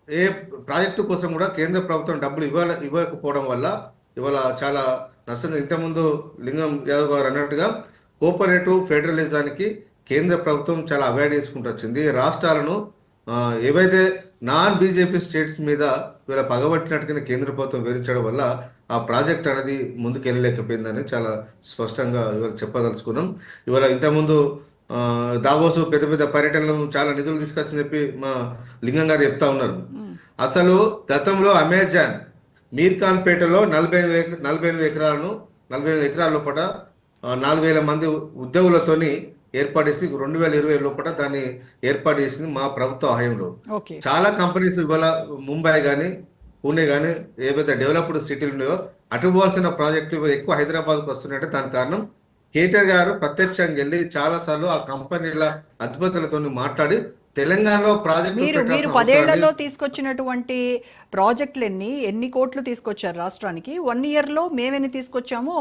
ఏ ప్రాజెక్టు కోసం కూడా కేంద్ర ప్రభుత్వం డబ్బులు ఇవ్వకపోవడం వల్ల ఇవాళ చాలా నష్టం. ఇంతకుముందు లింగం యాదవ్ గారు అన్నట్టుగా కోఆపరేటివ్ ఫెడరలిజానికి కేంద్ర ప్రభుత్వం చాలా అవాయిడ్ చేసుకుంటూ వచ్చింది. రాష్ట్రాలను ఏవైతే నాన్ బీజేపీ స్టేట్స్ మీద వీళ్ళ పగబట్టినట్టుగా కేంద్ర ప్రభుత్వం వివరించడం వల్ల ఆ ప్రాజెక్ట్ అనేది ముందుకు వెళ్ళలేకపోయిందని చాలా స్పష్టంగా ఇవాళ చెప్పదలుచుకున్నాం. ఇవాళ ఇంతకుముందు దావోసు పెద్ద పెద్ద పర్యటనలు చాలా నిధులు తీసుకొచ్చని చెప్పి మా లింగం గారు చెప్తా ఉన్నారు. అసలు గతంలో అమెజాన్ మీర్ఖాన్పేటలో 48 ఎకరాల లోపల 4,000 మంది ఉద్యోగులతోని ఏర్పాటు చేసి 2020 లోపల దాన్ని ఏర్పాటు చేసింది మా ప్రభుత్వ హయాంలో. ఓకే. చాలా కంపెనీస్ ఇవాళ ముంబై కానీ పూణే కానీ ఏవైతే డెవలప్డ్ సిటీలు ఉన్నాయో అటు పోవాల్సిన ప్రాజెక్టులు ఎక్కువ హైదరాబాద్కు వస్తున్నాయంటే దానికి కారణం కేటీఆర్ గారు ప్రత్యక్షంగా వెళ్ళి చాలా సార్లు ఆ కంపెనీల అధిపతులతో మాట్లాడి తెలంగాణలో మీరు ప్రాజెక్టు 10 ఏళ్లలో తీసుకొచ్చినటువంటి ప్రాజెక్టులు ఎన్ని కోట్లు తీసుకొచ్చారు రాష్ట్రానికి? 1 year లో మేమెన్ని తీసుకొచ్చామో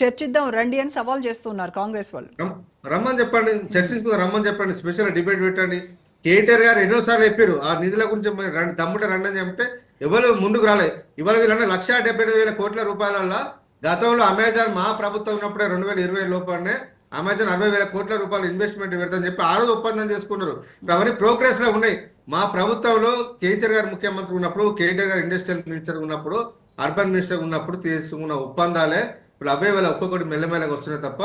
చర్చిద్దాం రండి అని సవాల్ చేస్తున్నారు కాంగ్రెస్ వాళ్ళు. రమ్మని చెప్పండి, చర్చించుకుందాం, రమ్మని చెప్పండి, స్పెషల్ డిబేట్ పెట్టండి. కేటీఆర్ గారు ఎన్నోసార్లు చెప్పారు ఆ నిధుల గురించి రండి తమ్ముడు రండి అని చెప్తే ఎవరు ముందుకు రాలేదు. ఇవాళ వీళ్ళన్నా 1,70,000 కోట్ల రూపాయల గతంలో అమెజాన్ మా ప్రభుత్వం ఉన్నప్పుడే 2020 లోపలనే అమెజాన్ 60,000 కోట్ల రూపాయలు ఇన్వెస్ట్మెంట్ పెడతాని చెప్పి ఆ రోజు ఒప్పందం చేసుకున్నారు. ఇప్పుడు అవన్నీ ప్రోగ్రెస్ లో ఉన్నాయి. మా ప్రభుత్వంలో కేసీఆర్ గారు ముఖ్యమంత్రి ఉన్నప్పుడు, కేటీఆర్ గారు ఇండస్ట్రియల్ మినిస్టర్ ఉన్నప్పుడు, అర్బన్ మినిస్టర్ ఉన్నప్పుడు తీసుకున్న ఒప్పందాలే ఇప్పుడు అవే ఒక్కొక్కటి మెల్లమెల్లగా వస్తున్నాయి తప్ప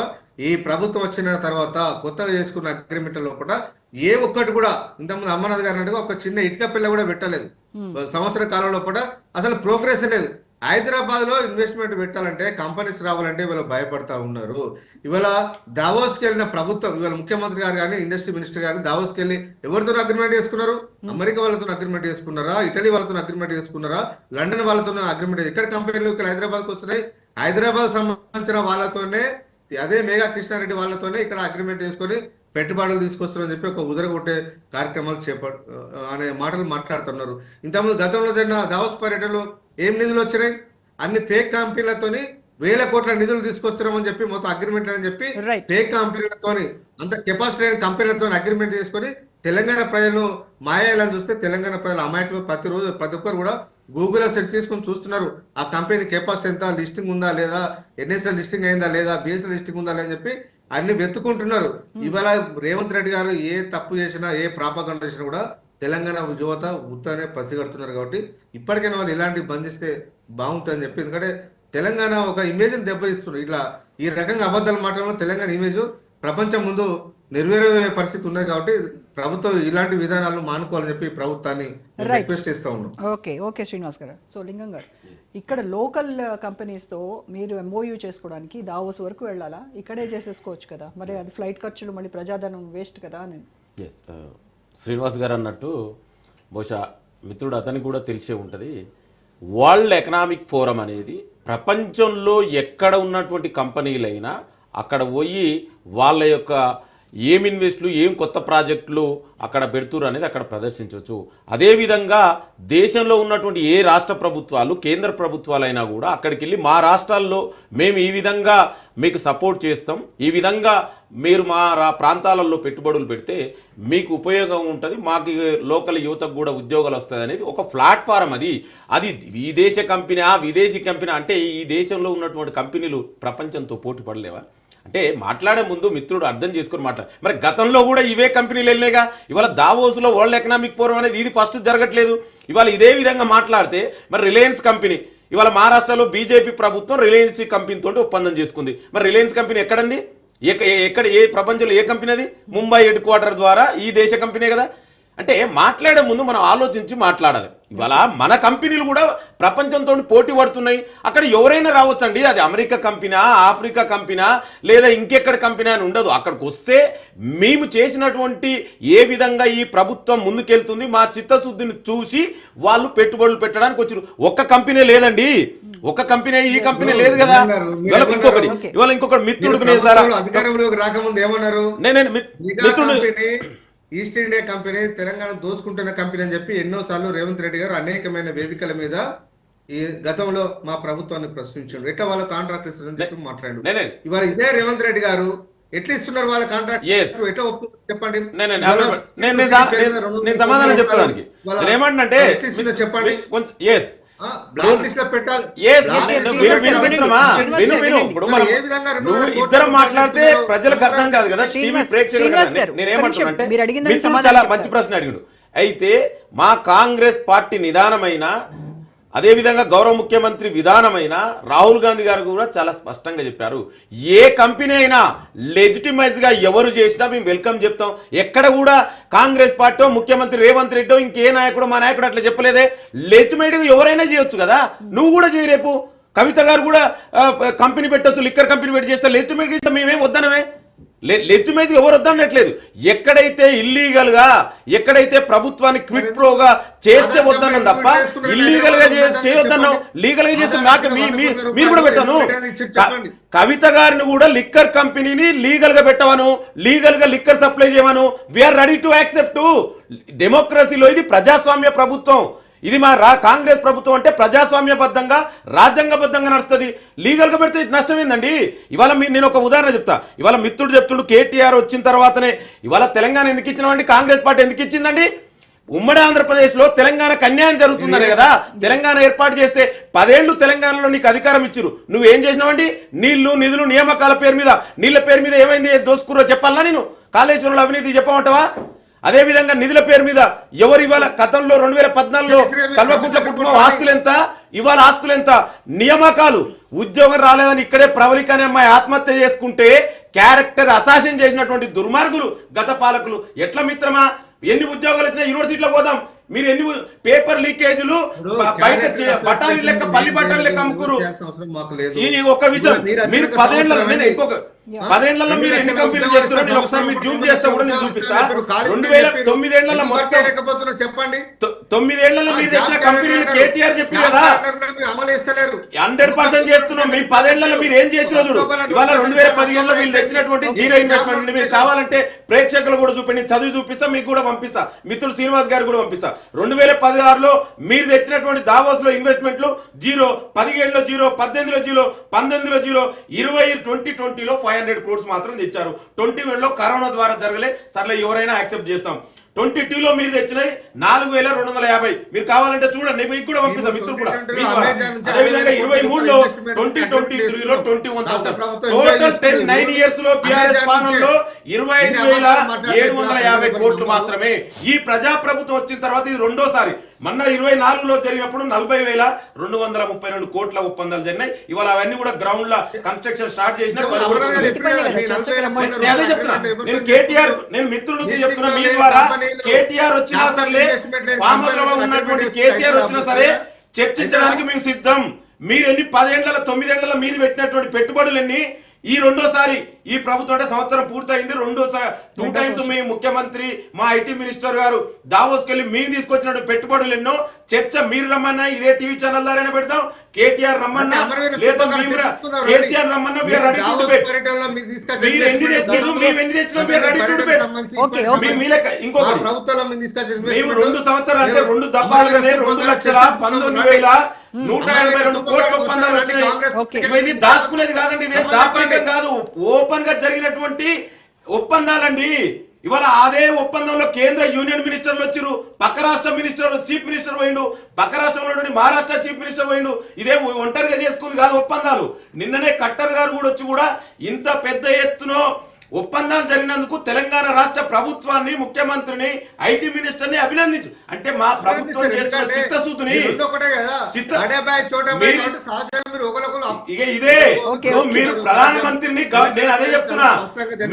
ఈ ప్రభుత్వం వచ్చిన తర్వాత కొత్తగా చేసుకున్న అగ్రిమెంట్ లోపల ఏ ఒక్కటి కూడా ఇంతకుముందు అమ్మనాథ్ గారు అన్నట్టుగా ఒక చిన్న ఇటుక పిల్ల కూడా పెట్టలేదు. సంవత్సర కాలంలో కూడా అసలు ప్రోగ్రెస్ లేదు. హైదరాబాద్ లో ఇన్వెస్ట్మెంట్ పెట్టాలంటే కంపెనీస్ రావాలంటే వీళ్ళు భయపడతా ఉన్నారు. ఇవాళ దావోస్కి వెళ్ళిన ప్రభుత్వం, ఇవాళ ముఖ్యమంత్రి గారు కానీ ఇండస్ట్రీ మినిస్టర్ గారు దావోస్కి వెళ్ళి ఎవరితో అగ్రిమెంట్ చేసుకున్నారు? అమెరికా వాళ్ళతో అగ్రిమెంట్ చేసుకున్నారా? ఇటలీ వాళ్ళతో అగ్రిమెంట్ చేసుకున్నారా? లండన్ వాళ్ళతో అగ్రిమెంట్? ఎక్కడ కంపెనీలు ఇక్కడ హైదరాబాద్కి వస్తున్నాయి? హైదరాబాద్ సంబంధించిన వాళ్ళతోనే, అదే మేఘా కృష్ణారెడ్డి వాళ్ళతోనే ఇక్కడ అగ్రిమెంట్ చేసుకొని పెట్టుబడులు తీసుకొస్తారని చెప్పి ఒక ఉదరగొట్టే కార్యక్రమాలు అనే మాటలు మాట్లాడుతున్నారు. ఇంతకుముందు గతంలో జరిగిన దావోస్ పర్యటనలో ఏం నిధులు వచ్చినాయి? అన్ని ఫేక్ కంపెనీలతోని 1,000 కోట్ల నిధులు తీసుకొస్తున్నామని చెప్పి మొత్తం అగ్రిమెంట్ అని చెప్పి ఫేక్ కంపెనీలతోని అంత కెపాసిటీ అయిన కంపెనీలతో అగ్రిమెంట్ చేసుకొని తెలంగాణ ప్రజలను మాయాలని చూస్తే తెలంగాణ ప్రజలు అమాయకులు ప్రతిరోజు ప్రతి ఒక్కరు కూడా గూగుల్లో సెర్చ్ చేసుకొని చూస్తున్నారు ఆ కంపెనీ కెపాసిటీ ఎంత, లిస్టింగ్ ఉందా లేదా, ఎన్ఎస్ఎల్ లిస్టింగ్ అయిందా లేదా, బిఎస్ఎల్ లిస్టింగ్ ఉందా అని చెప్పి అన్ని వెతుకుంటున్నారు. ఇవాళ రేవంత్ రెడ్డి గారు ఏ తప్పు చేసినా ఏ ప్రాపగండ చేసినా కూడా తెలంగాణ యువత ఉత్తనే పసిగడుతున్నారు. కాబట్టి ఇప్పటికైనా వాళ్ళు ఇలాంటివి బంధిస్తే బాగుంటుందని చెప్పి, ఎందుకంటే తెలంగాణ ఒక ఇమేజ్ని దెబ్బతీస్తున్నారు. ఇట్లా ఈ రకంగా అబద్ధాలు మాట్లాడడం తెలంగాణ ఇమేజ్ ప్రపంచం ముందు నెరవేరే పరిస్థితి ఉన్నది. కాబట్టి ప్రభుత్వం ఇలాంటి విధానాలను మానుకోవాలని చెప్పి ప్రభుత్వాన్ని రిక్వెస్ట్ చేస్తూ ఉన్నాం. ఓకే శ్రీనివాస్ గారు. సో లింగం గారు, ఇక్కడ లోకల్ కంపెనీస్తో మీరు MOU చేసుకోవడానికి దావోస్ వరకు వెళ్ళాలా? ఇక్కడే చేసేసుకోవచ్చు కదా, మరి అది ఫ్లైట్ ఖర్చులు మళ్ళీ ప్రజాధనం వేస్ట్ కదా అని. శ్రీనివాస్ గారు అన్నట్టు బహుశా మిత్రుడు అతనికి కూడా తెలిసే ఉంటుంది. వరల్డ్ ఎకనామిక్ ఫోరం అనేది ప్రపంచంలో ఎక్కడ ఉన్నటువంటి కంపెనీలైనా అక్కడ పోయి వాళ్ళ యొక్క ఏం ఇన్వెస్ట్లు, ఏం కొత్త ప్రాజెక్టులు అక్కడ పెడుతురు అనేది అక్కడ ప్రదర్శించవచ్చు. అదేవిధంగా దేశంలో ఉన్నటువంటి ఏ రాష్ట్ర ప్రభుత్వాలు, కేంద్ర ప్రభుత్వాలైనా కూడా అక్కడికి వెళ్ళి మా రాష్ట్రాల్లో మేము ఈ విధంగా మీకు సపోర్ట్ చేస్తాం, ఈ విధంగా మీరు మా ప్రాంతాలలో పెట్టుబడులు పెడితే మీకు ఉపయోగం ఉంటుంది, మాకు లోకల్ యువతకు కూడా ఉద్యోగాలు వస్తుంది అనేది ఒక ప్లాట్ఫారం. అది విదేశీ కంపెనీ అంటే ఈ దేశంలో ఉన్నటువంటి కంపెనీలు ప్రపంచంతో పోటీ పడలేవా? అంటే మాట్లాడే ముందు మిత్రుడు అర్థం చేసుకొని మరి గతంలో కూడా ఇవే కంపెనీలు వెళ్ళేగా. ఇవాళ దావోస్లో వరల్డ్ ఎకనామిక్ ఫోరం అనేది ఇది ఫస్ట్ జరగట్లేదు. ఇవాళ ఇదే విధంగా మాట్లాడితే మరి రిలయన్స్ కంపెనీ ఇవాళ మహారాష్ట్రలో బీజేపీ ప్రభుత్వం రిలయన్స్ కంపెనీతో ఒప్పందం చేసుకుంది. మరి రిలయన్స్ కంపెనీ ఎక్కడండి? ఎక్కడ ఏ ప్రపంచంలో ఏ కంపెనీ అది? ముంబై హెడ్ క్వార్టర్ ద్వారా ఈ దేశ కంపెనీ కదా. అంటే మాట్లాడే ముందు మనం ఆలోచించి మాట్లాడాలి. ఇవాళ మన కంపెనీలు కూడా ప్రపంచంతో పోటీ పడుతున్నాయి. అక్కడ ఎవరైనా రావచ్చండి. అది అమెరికా కంపెనీ, ఆఫ్రికా కంపెనీ, లేదా ఇంకెక్కడ కంపెనీ అని ఉండదు. అక్కడికి వస్తే మేము చేసినటువంటి ఏ విధంగా ఈ ప్రభుత్వం ముందుకెళ్తుంది, మా చిత్తశుద్ధిని చూసి వాళ్ళు పెట్టుబడులు పెట్టడానికి వచ్చారు. ఒక్క కంపెనీ లేదండి, ఒక్క కంపెనీ ఈ కంపెనీ లేదు కదా. ఇవాళ ఇంకొకటి మిత్రుడికి అధికారంలోకి రాకముందు ఏమన్నారు? మిత్రుడు ఈస్ట్ ఇండియా కంపెనీ తెలంగాణ దోసుకుంటున్న కంపెనీ అని చెప్పి ఎన్నోసార్లు రేవంత్ రెడ్డి గారు అనేకమైన వేదికల మీద ఈ గతంలో మా ప్రభుత్వాన్ని ప్రశ్నించారు. ఎట్లా వాళ్ళ కాంట్రాక్ట్ ఇస్తారని చెప్పి మాట్లాడారు. ఇవాళ ఇదే రేవంత్ రెడ్డి గారు ఎట్లా ఇస్తున్నారు వాళ్ళ కాంట్రాక్ట్? ఎట్లా చెప్పండి, సమాధానం చెప్తానికి ఏమంటే చెప్పండి. ఇద్దరం మాట్లాడితే ప్రజలకు అర్థం కాదు కదా, టీవీ ప్రేక్షకులు. నేనేమంటున్నానంటే మిత్రుడు చాలా మంచి ప్రశ్న అడిగాడు. అయితే మా కాంగ్రెస్ పార్టీ నిదానమైన అదేవిధంగా గౌరవ ముఖ్యమంత్రి విధానమైన రాహుల్ గాంధీ గారు కూడా చాలా స్పష్టంగా చెప్పారు, ఏ కంపెనీ అయినా లెజిటిమైజ్గా ఎవరు చేసినా మేము వెల్కమ్ చెప్తాం. ఎక్కడ కూడా కాంగ్రెస్ పార్టీ ముఖ్యమంత్రి రేవంత్ రెడ్డి ఇంకే నాయకుడు మా నాయకుడు అట్లా చెప్పలేదే. లెజిటిమైట్గా ఎవరైనా చేయొచ్చు కదా, నువ్వు కూడా చేయి. రేపు కవిత గారు కూడా కంపెనీ పెట్టొచ్చు, లిక్కర్ కంపెనీ పెట్టి చేస్తే లెజిటిమైట్గా ఇస్తే మేమేం వద్దనమే. లెజిటిమైజ్ ఎవరు వద్దనట్లేదు. ఎక్కడైతే ఇల్లీగల్ గా, ఎక్కడైతే ప్రభుత్వాన్ని క్విట్ ప్రోగా చేస్తే వద్దన్నాం తప్ప ఇల్లీగల్ గా చేయొద్దన్నాం. లీగల్ గా చేస్తే మీరు కూడా పెట్టాను. కవిత గారిని కూడా లిక్కర్ కంపెనీని లీగల్ గా పెట్టవను, లీగల్ గా లిక్కర్ సప్లై చేయమను. We are ready to accept. డెమోక్రసీలో ఇది ప్రజాస్వామ్య ప్రభుత్వం. ఇది మా కాంగ్రెస్ ప్రభుత్వం అంటే ప్రజాస్వామ్యబద్ధంగా రాజ్యాంగబద్ధంగా నడుస్తుంది. లీగల్గా పెడితే నష్టం ఏందండి? ఇవాళ నేను ఒక ఉదాహరణ చెప్తా. ఇవాళ మిత్రుడు చెప్తుండు కేటీఆర్ వచ్చిన తర్వాతనే ఇవాళ తెలంగాణ ఎందుకు ఇచ్చినామండి, కాంగ్రెస్ పార్టీ ఎందుకు ఇచ్చిందండి? ఉమ్మడి ఆంధ్రప్రదేశ్లో తెలంగాణకు అన్యాయం జరుగుతుందనే కదా తెలంగాణ ఏర్పాటు చేస్తే 10 ఏళ్లు తెలంగాణలో నీకు అధికారం ఇచ్చిరు. నువ్వేం చేసినావండి? నీళ్లు, నిధులు, నియామకాల పేరు మీద, నీళ్ల పేరు మీద ఏమైంది దోసుకురో చెప్పాలా? నేను కాళేశ్వరంలో అవినీతి చెప్పమంటావా? అదేవిధంగా నిధుల పేరు మీద ఎవరు ఇవాళ గతంలో 2014లో కల్వకుంట్ల కుటుంబం ఆస్తులు ఎంత, ఇవాళ ఆస్తులు ఎంత? నియామకాలు, ఉద్యోగం రాలేదని ఇక్కడే ప్రవళిక అనే అమ్మాయి ఆత్మహత్య చేసుకుంటే క్యారెక్టర్ అసాసిన్ చేసినటువంటి దుర్మార్గులు గత పాలకులు. ఎట్లా మిత్రమా? ఎన్ని ఉద్యోగాలు వచ్చినా యూనివర్సిటీలో పోదాం. మీరు ఎన్ని పేపర్ లీకేజీలు బయట బఠానీ లెక్క, పల్లి బఠానీ లెక్క అమ్ముకురు. ఈ ఒక్క విషయం, మీరు 10 ఏళ్లలో ఇంకొక 10 ఏళ్లలో మీరు ఎన్ని కంపెనీలు చేస్తున్నారు? నేను ఒకసారి మీరు జూమ్ చేస్తే కూడా నేను చూపిస్తా. 2009 ఏళ్లలో మొత్తం చెప్పండి. 9 ఏళ్లలో మీరు తెచ్చిన కంపెనీలు కేటీఆర్ చెప్పి కదా 100% చేస్తున్నాం. మీ 10 ఏళ్లలో మీరు ఏం చేసినా చూడు. ఇవాళ 2015లో వీళ్ళు తెచ్చినటువంటి జీరో ఇన్వెస్ట్మెంట్ మీరు కావాలంటే ప్రేక్షకులు కూడా చూపండి, చదివి చూపిస్తా, మీకు కూడా పంపిస్తా, మిత్రుడు శ్రీనివాస్ గారు కూడా పంపిస్తా. 2016లో మీరు తెచ్చినటువంటి దావోస్ లో ఇన్వెస్ట్మెంట్లు జీరో, 17లో జీరో, 18లో జీరో, 19లో జీరో, 2020లో 500 crores మాత్రం తెచ్చారు. 21లో కరోనా ద్వారా జరగలే. సర్లే ఎవరైనా యాక్సెప్ట్ చేస్తాం. 22లో మీరు తెచ్చినాయి 4250. మీరు కావాలంటే చూడండి, మీకు కూడా పంపిస్తాం మిత్రులు కూడా. అదేవిధంగా 23లో 2023లో 21,000. టోటల్ 9 years లో బీఆర్ఎస్ పాలనలో 25,750 కోట్లు మాత్రమే. ఈ ప్రజాప్రభుత్వం వచ్చిన తర్వాత ఇది రెండోసారి. మొన్న 24లో జరిగినప్పుడు 40,232 కోట్ల ఒప్పందాలు జరిగినాయి. ఇవాళ అవన్నీ కూడా గ్రౌండ్ లో కన్స్ట్రక్షన్ స్టార్ట్ చేసిన. అదే చెప్తున్నా నేను, కేటీఆర్ నేను మిత్రులకి చెప్తున్నా మీ ద్వారా. కేటీఆర్ వచ్చినా సరే, ఫామ్ హౌస్ లో ఉన్నటువంటి కేసీఆర్ వచ్చినా సరే చర్చించడానికి మేము సిద్ధం. మీరు ఎన్ని 10 ఏళ్లలో 9 ఏళ్లలో మీరు పెట్టినటువంటి పెట్టుబడులు ఎన్ని? ఈ రెండోసారి ఈ ప్రభుత్వం అంటే సంవత్సరం పూర్తయింది. రెండోసారి 2 times మీ ముఖ్యమంత్రి, మా ఐటీ మినిస్టర్ గారు దావోస్కి వెళ్ళి మేము తీసుకొచ్చిన పెట్టుబడులు ఎన్నో. చర్చ మీరు రమ్మన్నా ఇదే టీవీ ఛానల్ ద్వారా పెడతాం. కేటీఆర్ రమ్మన్నా లేదా కేసీఆర్ రమ్మన్నా మీరు ఎన్ని తెచ్చారు, మేము ఎన్ని తెచ్చినా ఇంకొకటి మేము 2 సంవత్సరాలు అంటే 2 దఫాలుగానే 2,19,182 కోట్ల ఒప్పందాలు వచ్చినాయి. ఇది దాచుకునేది కాదండి, ఇదే దాపరికం కాదు, ఓపెన్ గా జరిగినటువంటి ఒప్పందాలండి. ఇవాళ అదే ఒప్పందంలో కేంద్ర యూనియన్ మినిస్టర్లు వచ్చారు, పక్క రాష్ట్ర మినిస్టర్ చీఫ్ మినిస్టర్ పోయిండు, పక్క రాష్ట్రంలో మహారాష్ట్ర చీఫ్ మినిస్టర్ పోయిండు. ఇదే ఒంటరిగా చేసుకుంది కాదు ఒప్పందాలు. నిన్ననే కట్టర్ గారు కూడా వచ్చి కూడా ఇంత పెద్ద ఎత్తున ఒప్పందాలు జరిగినందుకు తెలంగాణ రాష్ట్ర ప్రభుత్వాన్ని, ముఖ్యమంత్రిని, ఐటీ మినిస్టర్ ని అభినందించు. అంటే మా ప్రభుత్వం చేస్తున్న చిత్తశుద్ధిని ఇదే మీరు ప్రధానమంత్రిని, నేను అదే చెప్తున్నా,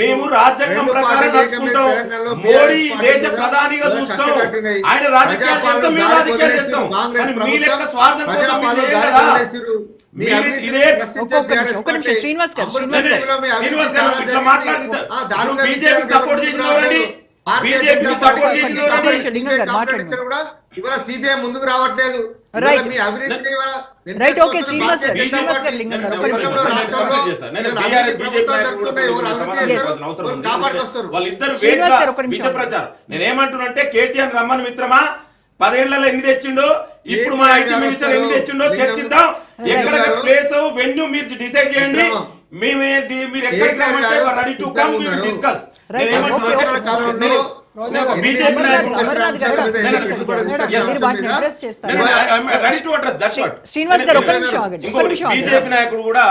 మేము రాజ్యాంగం ప్రకారం నడుచుకుంటాం. మోడీ దేశ ప్రధానిగా చూస్తాం, ఆయన రాజకీయాలు చేస్తాం, మేము రాజకీయాలు చేస్తాం. మీ లెక్క స్వార్థం కోసం శ్రీనివాస్ గారు ఇవాళ సిబిఐ ముందుకు రావట్లేదు. నేనేమంటున్నంటే కేటీఆర్ రమ్మని మిత్రమా, 10 ఏళ్లలో ఎన్ని తెచ్చిండో, ఇప్పుడు మా ఐటీ మినిస్టర్ ఎన్ని తెచ్చిండో చర్చిద్దాం. ఎక్కడ ప్లేస్ వెన్యూ మీరు డిసైడ్ చేయండి. మీరు ఎక్కడికి రమ్మంటే ready to come, we will discuss. ఒక బీజేపీ నాయకుడు అమర్నాథ్ గారు మీరు వాటిని అడ్రస్ చేస్తారు. శ్రీనివాస్ గారు ఒక్క నిమిషం ఆగండి, ఒక్క నిమిషం ఆగండి. బీజేపీ నాయకుడు కూడా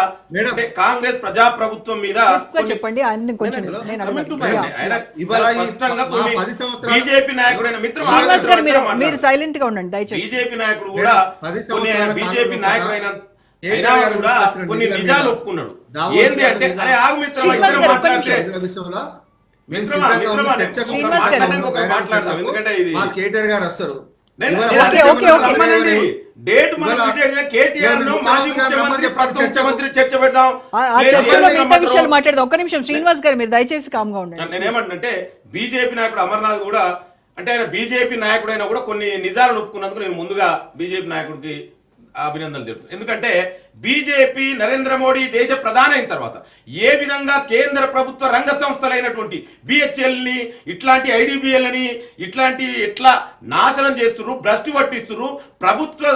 అంటే కాంగ్రెస్ ప్రజాప్రభుత్వం మీద Crisp గా చెప్పండి, ఆయన కొంచెం నేను అడగను. ఆయన ఇవాళ ఈ స్పష్టంగా కొన్ని 10 సంవత్సరాలు బీజేపీ నాయకుడైన మిత్రం శ్రీనివాస్ గారు మీరు సైలెంట్ గా ఉండండి దయచేసి. బీజేపీ నాయకుడు కూడా 10 కొన్ని సంవత్సరాల బీజేపీ కాలంలో నాయకుడైన కేటీఆర్ అయినా గారు కూడా తీసుకొచ్చిన కొన్ని నిధుల నిజాలు మీద ఒప్పుకున్నాడు. దావోస్ ఏంది అంటే మీద అరే ఆగు మిత్రమా, శ్రీనివాస్ ఇద్దరం గారు ఒక్క మాట్లాడితే నిధుల విషయంలో మేము మిత్రమా, సిద్ధంగా మిత్రమా, ఉన్నాం. చర్చకు శ్రీనివాస్ గారు. మాట్లాడడానికి ఒకరు మాట్లాడదాం. ఎందుకంటే ఇది మా కేటీఆర్ గారు వస్తారు. నేను- ఇవాళ నేను ఓకే, అదే ఓకే, చెప్తున్నా, ఓకే. రమ్మనండి. డేట్ మనం ఇవాళ ఫిక్స్ చేద్దాం. కేటీఆర్ ను మాజీ ముఖ్యమంత్రి ప్రస్తుత ముఖ్యమంత్రి చర్చ పెడదాం. ఆ లేదు, చర్చలో ఏదైనా మిగతా మాట్లాడదాం. విషయాలు మాట్లాడదాం. ఒక్క నిమిషం శ్రీనివాస్ గారు మీరు దయచేసి కామ్గా ఉండండి. నేనేమంటే బీజేపీ నాయకుడు అమర్నాథ్ కూడా అంటే ఆయన బీజేపీ నాయకుడైనా కూడా కొన్ని నిజాలను ఒప్పుకున్నందుకు నేను ముందుగా బీజేపీ నాయకుడికి అభినందనలు చెప్తున్నాను. ఎందుకంటే బీజేపీ నరేంద్ర మోడీ దేశ ప్రధాని అయిన తర్వాత ఏ విధంగా కేంద్ర ప్రభుత్వ రంగ సంస్థలైనటువంటి బిహెచ్ఎల్ ని ఇట్లాంటి ఐడిబిఎల్ అని ఇట్లాంటి ఎట్లా నాశనం చేస్తున్నారు, భ్రష్టు పట్టిస్తున్నారు, ప్రభుత్వ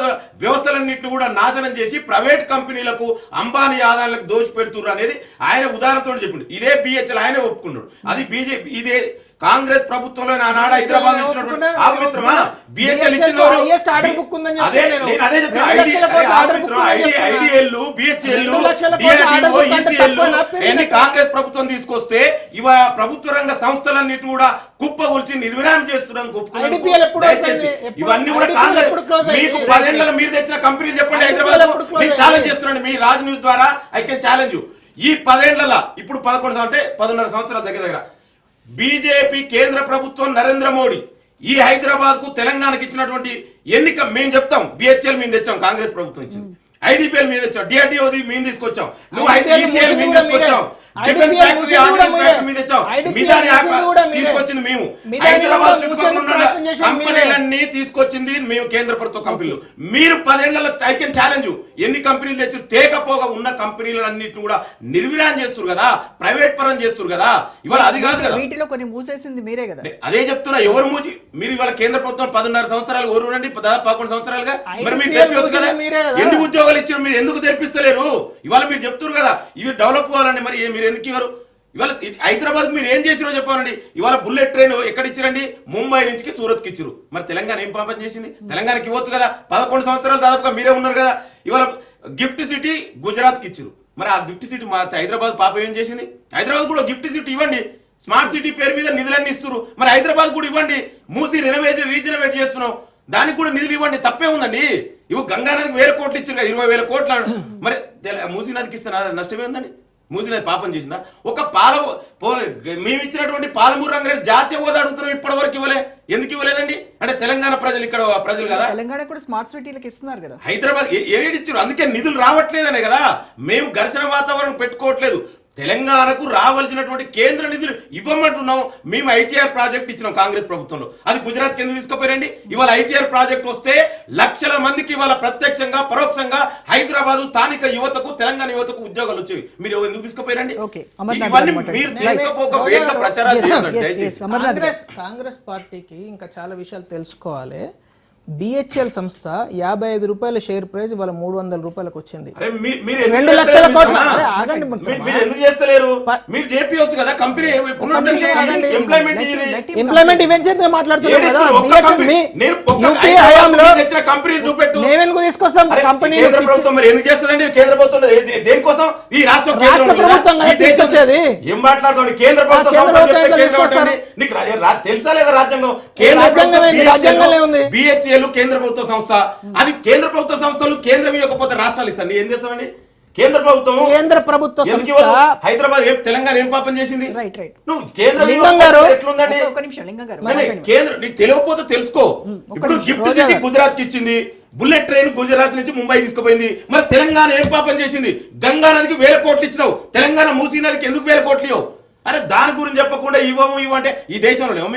వ్యవస్థలన్నింటినీ కూడా నాశనం చేసి ప్రైవేట్ కంపెనీలకు అంబానీ ఆదాయాలకు దోషి పెడుతున్నారు అనేది ఆయన ఉదాహరణతో చెప్పిండు. ఇదే బిహెచ్ఎల్ ఆయనే ఒప్పుకున్నాడు. అది బీజేపీ ఇదే కాంగ్రెస్ ప్రభుత్వంలో నాడు హైదరాబాద్ ఇచ్చినటువంటి ఆగుమిత్రమా బిహెచ్ఎల్ ఇచ్చిన highest order book ఉందని అదే చెప్తున్నా నేను. నేను అదే చెప్తున్నా. 2 లక్షల కోట్ల order book ఉందని చెప్తున్నా. ఐడిఎల్ బిహెచ్ఎల్ 2 లక్షల కోట్ల order book అంటే తక్కువ నా పేరు ఎన్ని మీద. కాంగ్రెస్ ప్రభుత్వం తీసుకొస్తే ఇవ ప్రభుత్వ రంగ సంస్థలన్నిటి కూడా కుప్పగొల్చి నిర్విరామం చేస్తున్నాను IDPL ఎప్పుడు దయచేసి ఎప్పుడు- ఇవన్నీ కూడా IDPL కాంగ్రెస్ ఎప్పుడు close మీకు అయింది? 10 ఏళ్లలో మీరు తెచ్చిన కంపెనీలు చెప్పండి. IDPL హైదరాబాద్ ఎప్పుడు close మీరు అయింది? ఛాలెంజ్ చేస్తున్నాను. మీ రాజ్ న్యూస్ ద్వారా ఐ కెన్ ఛాలెంజ్ ఈ 10 ఏళ్లలో ఇప్పుడు 11 అంటే 11.5 సంవత్సరాల దగ్గర బీజేపీ కేంద్ర ప్రభుత్వం నరేంద్ర మోడీ ఈ హైదరాబాద్ కు తెలంగాణకి ఇచ్చినటువంటి ఎన్నిక మేము చెప్తాం. బిహెచ్ఎల్ మేము తెచ్చాం, కాంగ్రెస్ ప్రభుత్వం ఇచ్చింది. ఐడిపిఎల్ మీద తెచ్చాం, డిఆర్డిఓది మేము తీసుకొచ్చాం, నువ్వు IDPL ICL మేము కూడా తీసుకొచ్చాం, మీరే. డిఫెన్స్ IDPL ఫ్యాక్టరీ, మూసేది కూడా ఆర్డినెన్స్ మీరే. ఫ్యాక్టరీ మీద తెచ్చాం, IDPL మిదాని మూసేది కూడా మీరే. తీసుకొచ్చింది మేము. మిదాని హైదరాబాద్ కూడా చుట్టుపక్కల మూసేందుకు ఉన్న ప్రయత్నం చేసేది మీరే. కంపెనీలన్నీ తీసుకొచ్చింది మేము, కేంద్ర ప్రభుత్వ కంపెనీలు. మీరు 10 ఏళ్లలో ఐ కెన్ ఛాలెంజ్ ఎన్ని కంపెనీలు తెచ్చి తేకపోగా ఉన్న కంపెనీలన్నిటిని కూడా నిర్విరాం చేస్తారు కదా, ప్రైవేట్ పరం చేస్తారు కదా. ఇవాళ అది కాదు కదా, వీటిలో కొన్ని మూసేసింది మీరే కదా. అదే చెప్తున్నా. ఎవరు మూచి మీరు ఇవాళ కేంద్ర ప్రభుత్వం 10.5 సంవత్సరాలు ఎవరు రండి, దాదాపు 11 సంవత్సరాలుగా మరి మీరు IDPL తెప్పించవచ్చు కదా. మీరే కదా. ఎన్ని ఉద్యోగాలు ఇచ్చారు, మీరు ఎందుకు తెప్పిస్తలేరు? ఇవాళ మీరు చెప్తున్నారు కదా ఇవి డెవలప్ కావాలండి, మరి మీరు ఎందుకు ఇవ్వరు? ఇవాళ హైదరాబాద్ మీరు ఏం చేసిరో చెప్పాలండి. ఇవాళ బుల్లెట్ ట్రైన్ ఎక్కడ ఇచ్చారండి? ముంబై నుంచి సూరత్కి ఇచ్చారు. మరి తెలంగాణ ఏం పాపం చేసింది? తెలంగాణకి ఇవ్వచ్చు కదా. 11 సంవత్సరాలు దాదాపుగా మీరే ఉన్నారు కదా. ఇవాళ గిఫ్ట్ సిటీ గుజరాత్కి ఇచ్చారు. మరి ఆ గిఫ్ట్ సిటీ మా హైదరాబాద్ పాపం ఏం చేసింది? హైదరాబాద్ కూడా గిఫ్ట్ సిటీ ఇవ్వండి. స్మార్ట్ సిటీ పేరు మీద నిధులన్నీ ఇస్తున్నారు. మరి హైదరాబాద్ కూడా ఇవ్వండి. మూసి రీజనవేట్ చేస్తున్నాం, దానికి కూడా నిధులు ఇవ్వండి. తప్పే ఉందండి. ఇవి గంగానదికి 1000 కోట్లు ఇచ్చారు కదా, 20,000 కోట్లు. మరి మూసీ నదికి ఇస్తే నష్టమే ఉందండి? మూసీ నది పాపం చేసిందా? ఒక మేము ఇచ్చినటువంటి పాలమూరు రంగారెడ్డి జాతీయ హోదా అడుగుతున్నాం, ఇప్పటి వరకు ఇవ్వలే. ఎందుకు ఇవ్వలేదండి? అంటే తెలంగాణ ప్రజలు ఇక్కడ ప్రజలు కదా. తెలంగాణ కూడా స్మార్ట్ సిటీలకు ఇస్తున్నారు కదా. హైదరాబాద్ ఏడిచ్చారు, అందుకే నిధులు రావట్లేదనే కదా. మేము ఘర్షణ వాతావరణం పెట్టుకోవట్లేదు. తెలంగాణకు రావాల్సినటువంటి కేంద్ర నిధులు ఇవ్వమంటున్నాం. మేము ఐటీఆర్ ప్రాజెక్ట్ ఇచ్చినాం కాంగ్రెస్ ప్రభుత్వంలో, అది గుజరాత్ ఎందుకు తీసుకుపోయారండి? ఇవాళ ఐటీఆర్ ప్రాజెక్ట్ వస్తే లక్షల మందికి ఇవాళ ప్రత్యక్షంగా పరోక్షంగా హైదరాబాద్ స్థానిక యువతకు, తెలంగాణ యువతకు ఉద్యోగాలు వచ్చేవి. మీరు ఎందుకు తీసుకుపోయారండి? ఇవన్నీ మీరు తీసుకోపోక వేగంగా ప్రచారాలు చేయండి దయచేసి. కాంగ్రెస్ పార్టీకి ఇంకా చాలా విషయాలు తెలుసుకోవాలి. బిహెచ్ఎల్ సంస్థ 55 రూపాయల షేర్ ప్రైస్ ఇవాళ 300 రూపాయలకు వచ్చింది. 2 లక్షల కోట్ల. అరే ఆగండి, మీరు ఎందుకు చేస్తలేరు? మీరు చేపియొచ్చు కదా కంపెనీ ఎంప్లాయ్మెంట్ ఈవెంట్స్ అయితే మాట్లాడుతున్నారు కదా. యూపీ హయాంలో కంపెనీ చూపెట్టు. మేము ఎందుకు తీసుకొస్తాం కంపెనీ? కేంద్ర ప్రభుత్వం మరి ఎందుకు చేస్తుందండి? కేంద్ర ప్రభుత్వం దేనికోసం? ఈ రాష్ట్ర ప్రభుత్వం తీసుకొచ్చేది. ఏం మాట్లాడుతుంది? కేంద్ర ప్రభుత్వం నీకు తెలుసా లేదా? రాజ్యాంగం రాజ్యాంగంలో ఉంది. బిహెచ్ఎల్ కేంద్ర ప్రభుత్వ సంస్థ, అది కేంద్ర ప్రభుత్వ సంస్థలు కేంద్రం ఇవ్వకపోతే రాష్ట్రాలు ఇస్తాండి. ఏం చేస్తామండి? కేంద్ర ప్రభుత్వ సంస్థ హైదరాబాద్ తెలంగాణ ఏం పాపం చేసింది? నువ్వు కేంద్రం ఎట్లుందండి? కేంద్రం నీకు తెలియకపోతే తెలుసుకో. ఇప్పుడు గిఫ్ట్ సిటీ గుజరాత్ కి ఇచ్చింది, బుల్లెట్ ట్రైన్ గుజరాత్ నుంచి ముంబై తీసుకుపోయింది. మరి తెలంగాణ ఏం పాపం చేసింది? గంగా నదికి 1000 కోట్లు ఇచ్చినావు, తెలంగాణ మూసీ నదికి ఎందుకు 1000 కోట్లు ఇవ్వవు? అరే దాని గురించి చెప్పకుండా ఇవ్వము అంటే ఈ దేశంలో లేవు.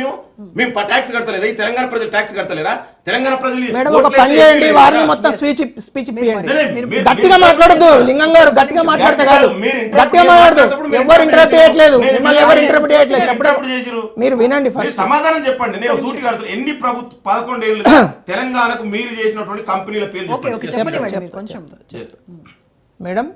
మేము ట్యాక్స్ కడతలేదా? ఈ తెలంగాణ ప్రజలు ట్యాక్స్ కడతలేరా? తెలంగాణ ప్రజలు ఒక పని చేయండి, వారిని మొత్తం స్పీచ్ గట్టిగా మాట్లాడద్దు. లింగం గారు గట్టిగా మాట్లాడితే కాదు, గట్టిగా మాట్లాడదు. ఎవరు ఇంటరప్ట్ చేయట్లేదు, మిమ్మల్ని ఎవరు ఇంటరప్ట్ చేయట్లేదు. చెప్పడం మీరు వినండి ఫస్ట్. సమాధానం చెప్పండి. నేను సూటి కడతాను. ఎన్ని ప్రభుత్వ 11 ఏళ్ళు తెలంగాణకు మీరు చేసినటువంటి కంపెనీల పేరు మేడం,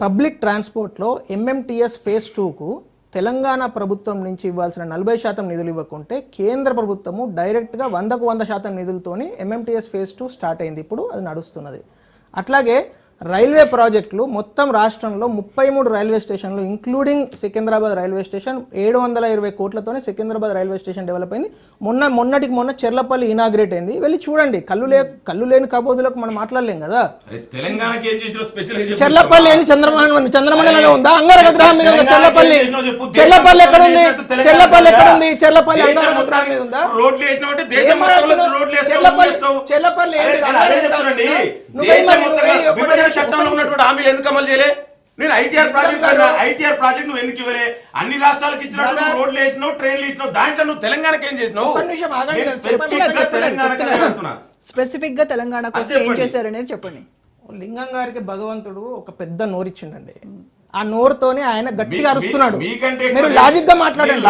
పబ్లిక్ ట్రాన్స్పోర్ట్లో MMTS phase 2కు తెలంగాణ ప్రభుత్వం నుంచి ఇవ్వాల్సిన 40% నిధులు ఇవ్వకుంటే కేంద్ర ప్రభుత్వము డైరెక్ట్గా 100% నిధులతోని MMTS phase 2 స్టార్ట్ అయింది, ఇప్పుడు అది నడుస్తున్నది. అట్లాగే రైల్వే ప్రాజెక్టులు మొత్తం రాష్ట్రంలో 33 రైల్వే స్టేషన్లు ఇంక్లూడింగ్ సికింద్రాబాద్ రైల్వే స్టేషన్ 720 కోట్లతోనే సికింద్రాబాద్ రైల్వే స్టేషన్ డెవలప్ అయింది. మొన్నటికి మొన్న చెర్లపల్లి ఇనాగ్రేట్ అయింది, వెళ్ళి చూడండి. కళ్ళు లేని కబోదులకు మనం మాట్లాడలేం కదా. తెలంగాణకి ఏం చేసినా స్పెషల్ చెర్లపల్లి అని చంద్రమండలంలో ఉందా? అంగారక గ్రామం మీద ఉందా? చెర్లపల్లి ఎక్కడ ఉంది? చెర్లపల్లి అంగారక గ్రామం మీద ఉందా? రోడ్లు వేసినామంటే దేశం మొత్తంలో రోడ్లు చెర్లపల్లి చట్టంలో ఉన్నటువంటి హామీలు ఎందుకు అమలు చేయలే? నేను ఐటీఆర్ ప్రాజెక్ట్ నువ్వు ఎందుకు ఇవ్వలే? అన్ని రాష్ట్రాలకు ఇచ్చినట్టు రోడ్లు వేసినావు, ట్రైన్లు ఇచ్చినావు, దాంట్లో నువ్వు తెలంగాణకి ఏం చేసినావు? స్పెసిఫిక్ గా తెలంగాణ కోసం ఏం చేశారనేది చెప్పండి. లింగం గారికి భగవంతుడు ఒక పెద్ద నోరిచ్చిండండి. ఆ నోరుతోనే ఆయన గట్టిగా అరుస్తున్నాడు. మీరు లాజిక్ గా మాట్లాడండి.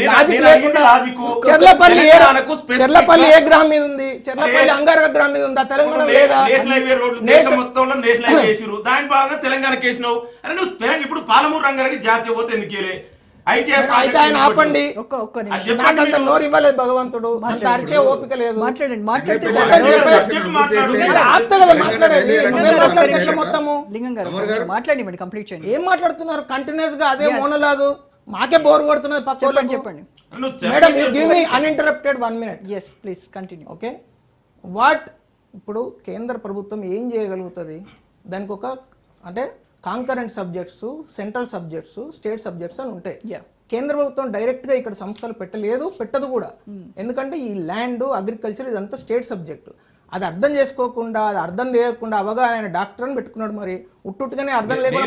లాజిక్ లేకుండా చెర్లపల్లి ఏ గ్రామం మీద ఉంది? చెర్లపల్లి అంగారక గ్రామం మీద ఉందా? తెలంగాణ లేదా? దాని బాగా తెలంగాణ కేసినావు. అరే నువ్వు ఇప్పుడు పాలమూరు రంగారెడ్డి జాతీయ పోతే ఎందుకు అయితే ఆయన ఆపండి. నాకంత నోరు ఇవ్వలేదు భగవంతుడు, అంత అరిచే ఓపిక లేదు. ఏం మాట్లాడుతున్నారు కంటిన్యూస్ గా? అదే మోనోలాగు. మాకే బోర్ కొడుతున్నది పక్క వాళ్ళని. చెప్పండి madam, you give me uninterrupted 1 minute. yes please continue. Okay, what ఇప్పుడు కేంద్ర ప్రభుత్వం ఏం చేయగలుగుతుంది? దానికి ఒక అంటే concurrent subjects, central subjects, state subjects అని ఉంటాయి. కేంద్ర ప్రభుత్వం డైరెక్ట్ గా ఇక్కడ సంస్థలు పెట్టదు కూడా. ఎందుకంటే ఈ ల్యాండ్, అగ్రికల్చర్ ఇదంతా స్టేట్ సబ్జెక్ట్. అది అర్థం చేసుకోకుండా, అది అర్థం చేయకుండా అవగాహన డాక్టర్ అని పెట్టుకున్నాడు. మరి ఉట్టుగానే అర్థం లేకుండా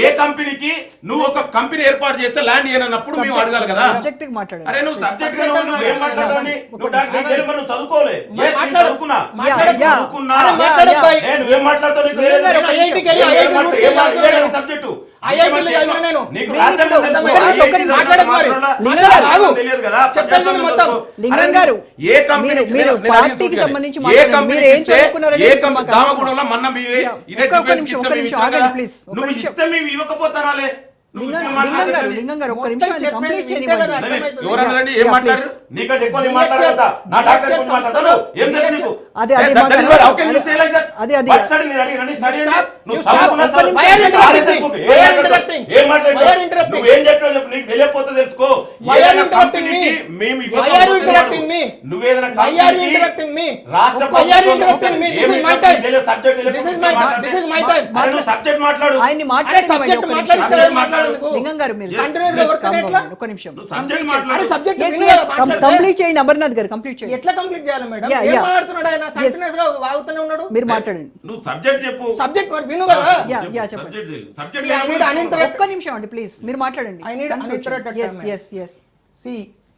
ఏ కంపెనీకి నువ్వు ఒక కంపెనీ ఏర్పాటు చేస్తే ల్యాండ్ ఇవ్వనప్పుడు మేము అడగాలి కదా. అరే నువ్వు సబ్జెక్ట్ చదువుకోలే, చదువుకున్నా నువ్వేం మాట్లాడతావు? సబ్జెక్టు ఇవ్వకపోతానాలే. తెలుసుకో. సబ్జెక్ట్ మాట్లాడు. కంప్లీట్ చేయండి అమర్నాథ్ గారు, కంప్లీట్ చేయండి. ఎట్లా కంప్లీట్ చేయాలి మేడం? ఏం మాట్లాడుతున్నాడు ఆయన? కంటిన్యూస్ గా వాగుతూనే ఉన్నాడు. మీరు మాట్లాడండి. నువ్వు సబ్జెక్ట్ చెప్పు. సబ్జెక్ట్ మరి విను కదా. ఒక్క నిమిషం అండి ప్లీజ్, మీరు మాట్లాడండి.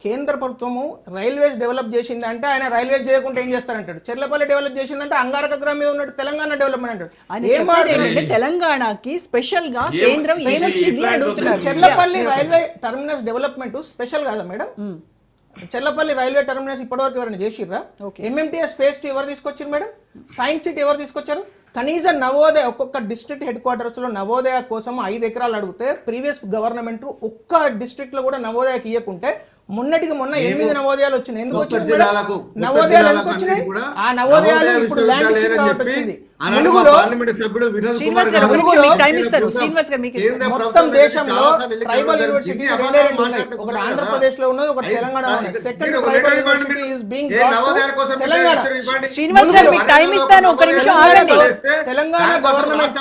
కేంద్ర ప్రభుత్వము రైల్వేస్ డెవలప్ చేసింది అంటే ఆయన రైల్వేస్ చేయకుండా ఏం చేస్తారంటాడు. చెర్లపల్లి డెవలప్ చేసిందంటే అంగారక గ్రామం మీద ఉన్నట్టు తెలంగాణ డెవలప్మెంట్ అంటాడు. తెలంగాణకి స్పెషల్ గా కేంద్రం ఏమొచ్చింది అడుగుతున్నారు. Cherlapalli railway terminus development special కాదా మేడం? చెర్లపల్లి రైల్వే టర్మినస్ ఇప్పటివరకు ఎవరైనా చేసిర్రా? MMTS phase 2 ఎవరు తీసుకొచ్చారు మేడం? సైన్స్ సిటీ ఎవరు తీసుకొచ్చారు? కనీసం నవోదయ ఒక్కొక్క డిస్ట్రిక్ట్ హెడ్ క్వార్టర్స్ లో నవోదయ కోసం 5 ఎకరాలు అడిగితే ప్రీవియస్ గవర్నమెంట్ ఒక్క డిస్ట్రిక్ట్ లో కూడా నవోదయకి ఇవ్వకుంటే మొన్నటికి మొన్న 8 నవోదయాలు వచ్చినాయి. ఎందుకు వచ్చింది? నవోదయాలు ఎందుకు వచ్చినాయి? ఆ నవోదయాలు ఇప్పుడు ల్యాండ్ ఇచ్చింది కాబట్టి వచ్చింది. మొత్తం దేశంలో ట్రైబల్ యూనివర్సిటీస్ ఒకటి ఆంధ్రప్రదేశ్ లో ఉన్నది, ఒకటి తెలంగాణ ఉన్నది. Second tribal university is being Telangana. Srinivas గారు మీకు టైం ఇస్తాను, ఒక నిమిషం ఆగండి. తెలంగాణ గవర్నమెంట్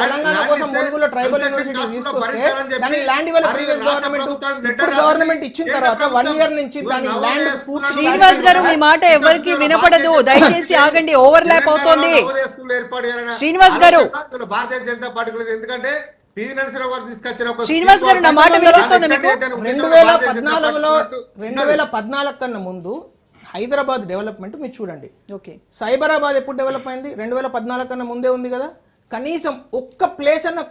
తెలంగాణ కోసం ములుగులో ట్రైబల్ యూనివర్సిటీ తీసుకొస్తే దాని ల్యాండ్ ఇవ్వాలి ప్రీవియస్ గవర్నమెంట్. ఇప్పుడు గవర్నమెంట్ ఇచ్చిన తర్వాత 1 year నుంచి దాని ల్యాండ్. శ్రీనివాస్ గారు మీ మాట ఎవరికి వినపడదు, దయచేసి ఆగండి, ఓవర్లాప్ అవుతోంది. శ్రీనివాస్ గారు, భారతీయ జనతా పార్టీ ఎందుకంటే శ్రీనివాస్ గారు నా మాట వినిపిస్తోంది మీకు? 2014 కన్నా ముందు హైదరాబాద్ డెవలప్మెంట్ మీరు చూడండి. సైబరాబాద్ ఎప్పుడు డెవలప్ అయింది? 2014 కన్నా ముందే ఉంది కదా. కనీసం ఒక్క ప్లేస్ అన్న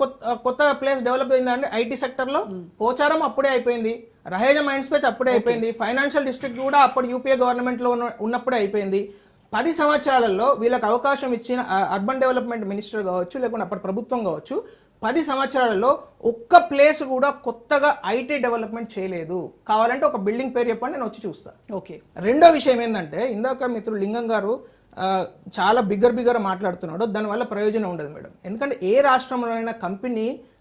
కొత్త ప్లేస్ డెవలప్ అయిందా అండి ఐటీ సెక్టర్లో? పోచారం అప్పుడే అయిపోయింది, రహేజ మైండ్ స్పేస్ అప్పుడే అయిపోయింది, ఫైనాన్షియల్ డిస్ట్రిక్ట్ కూడా అప్పుడు యూపీఏ గవర్నమెంట్లో ఉన్నప్పుడే అయిపోయింది. 10 సంవత్సరాలలో వీళ్ళకి అవకాశం ఇచ్చిన అర్బన్ డెవలప్మెంట్ మినిస్టర్ కావచ్చు, లేకుంటే అప్పటి ప్రభుత్వం కావచ్చు, 10 సంవత్సరాలలో ఒక్క ప్లేస్ కూడా కొత్తగా ఐటీ డెవలప్మెంట్ చేయలేదు. కావాలంటే ఒక బిల్డింగ్ పేరు చెప్పండి, నేను వచ్చి చూస్తాను. ఓకే. రెండో విషయం ఏంటంటే, ఇందాక మిత్రుడు లింగం గారు చాలా బిగ్గర మాట్లాడుతున్నాడు, దానివల్ల ప్రయోజనం ఉండదు మేడం. ఎందుకంటే ఏ రాష్ట్రంలో అయినా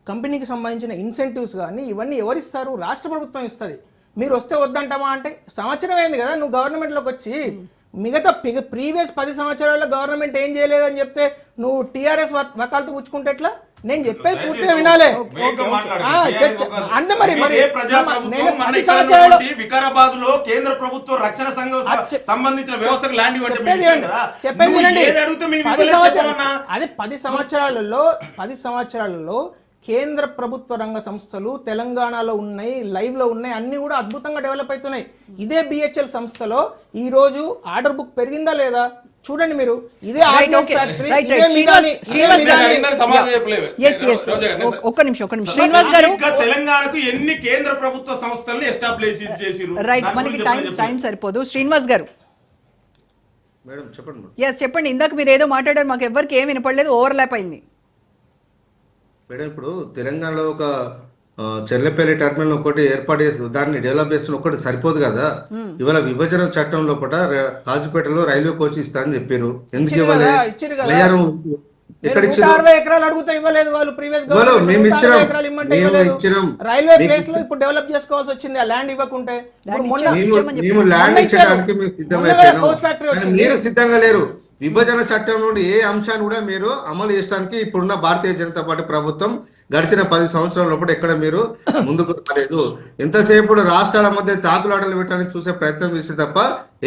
కంపెనీకి సంబంధించిన ఇన్సెంటివ్స్ కానీ ఇవన్నీ ఎవరిస్తారు? రాష్ట్ర ప్రభుత్వం ఇస్తుంది. మీరు వస్తే వద్దంటామా అంటే, సంవత్సరం అయింది కదా నువ్వు గవర్నమెంట్లోకి వచ్చి, మిగతా ప్రీవియస్ 10 సంవత్సరాల్లో గవర్నమెంట్ ఏం చేయలేదని చెప్తే నువ్వు టీఆర్ఎస్ వకాలతో పుచ్చుకుంటే ఎట్లా? నేను చెప్పేది పూర్తిగా వినాలే. అంతే మరి నేను 10 సంవత్సరాలు వికారాబాద్ లో కేంద్ర ప్రభుత్వం రక్షణ సంఘం సంబంధించిన వ్యవస్థకు ల్యాండ్ చెప్పేది వినండి. 10 సంవత్సరాలలో కేంద్ర ప్రభుత్వ రంగ సంస్థలు తెలంగాణలో ఉన్నాయి, లైవ్ లో ఉన్నాయి, అన్ని కూడా అద్భుతంగా డెవలప్ అవుతున్నాయి. ఇదే బిహెచ్ఎల్ సంస్థలో ఈ రోజు ఆర్డర్ బుక్ పెరిగిందా లేదా చూడండి మీరు. ఇదే ఆర్డినెన్స్ ఫ్యాక్టరీ, ఇదే మిగాని ఒక్క నిమిషం శ్రీనివాస్ గారు, తెలంగాణకు ఎన్ని కేంద్ర ప్రభుత్వ సంస్థలను ఎస్టాబ్లిష్ చేసిరు? రైట్, మనకి టైం సరిపోదు. శ్రీనివాస్ గారు మేడం చెప్పండి. చెప్పండి. ఇందాక మీరు ఏదో మాట్లాడారు, మాకు ఎవరికి ఏం వినపడలేదు, ఓవర్లాప్ అయింది. మేడం ఇప్పుడు తెలంగాణలో ఒక చెర్లపల్లి టర్మినల్ ఒకటి ఏర్పాటు చేసి దాన్ని డెవలప్ చేస్తున్న ఒకటి సరిపోదు కదా. ఇవాళ విభజన చట్టం లోపల కాజుపేటలో రైల్వే కోచ్ ఇస్తా అని చెప్పారు. ఎందుకు ఇవ్వాలి? ఎక్కడ ఇచ్చారు? 60 ఎకరాలు అడుగుతా ఇవ్వలేదు వాళ్ళు. ప్రీవియస్ రైల్వే ప్లేస్ లో ఇప్పుడు డెవలప్ చేసుకోవాల్సి వచ్చింది ఆ ల్యాండ్ ఇవ్వకుంటే. మేము ల్యాండ్ ఇచ్చడానికి మేము సిద్ధమైపోయాం, మీరు సిద్ధంగా లేరు. విభజన చట్టం నుండి ఏ అంశాన్ని కూడా మీరు అమలు చేయడానికి ఇప్పుడున్న భారతీయ జనతా పార్టీ ప్రభుత్వం గడిచిన 10 సంవత్సరాల లోపల ఎక్కడ మీరు ముందుకు రాలేదు. ఎంతసేపు రాష్ట్రాల మధ్య తాకులాటలు పెట్టడానికి చూసే ప్రయత్నం చేస్తే తప్ప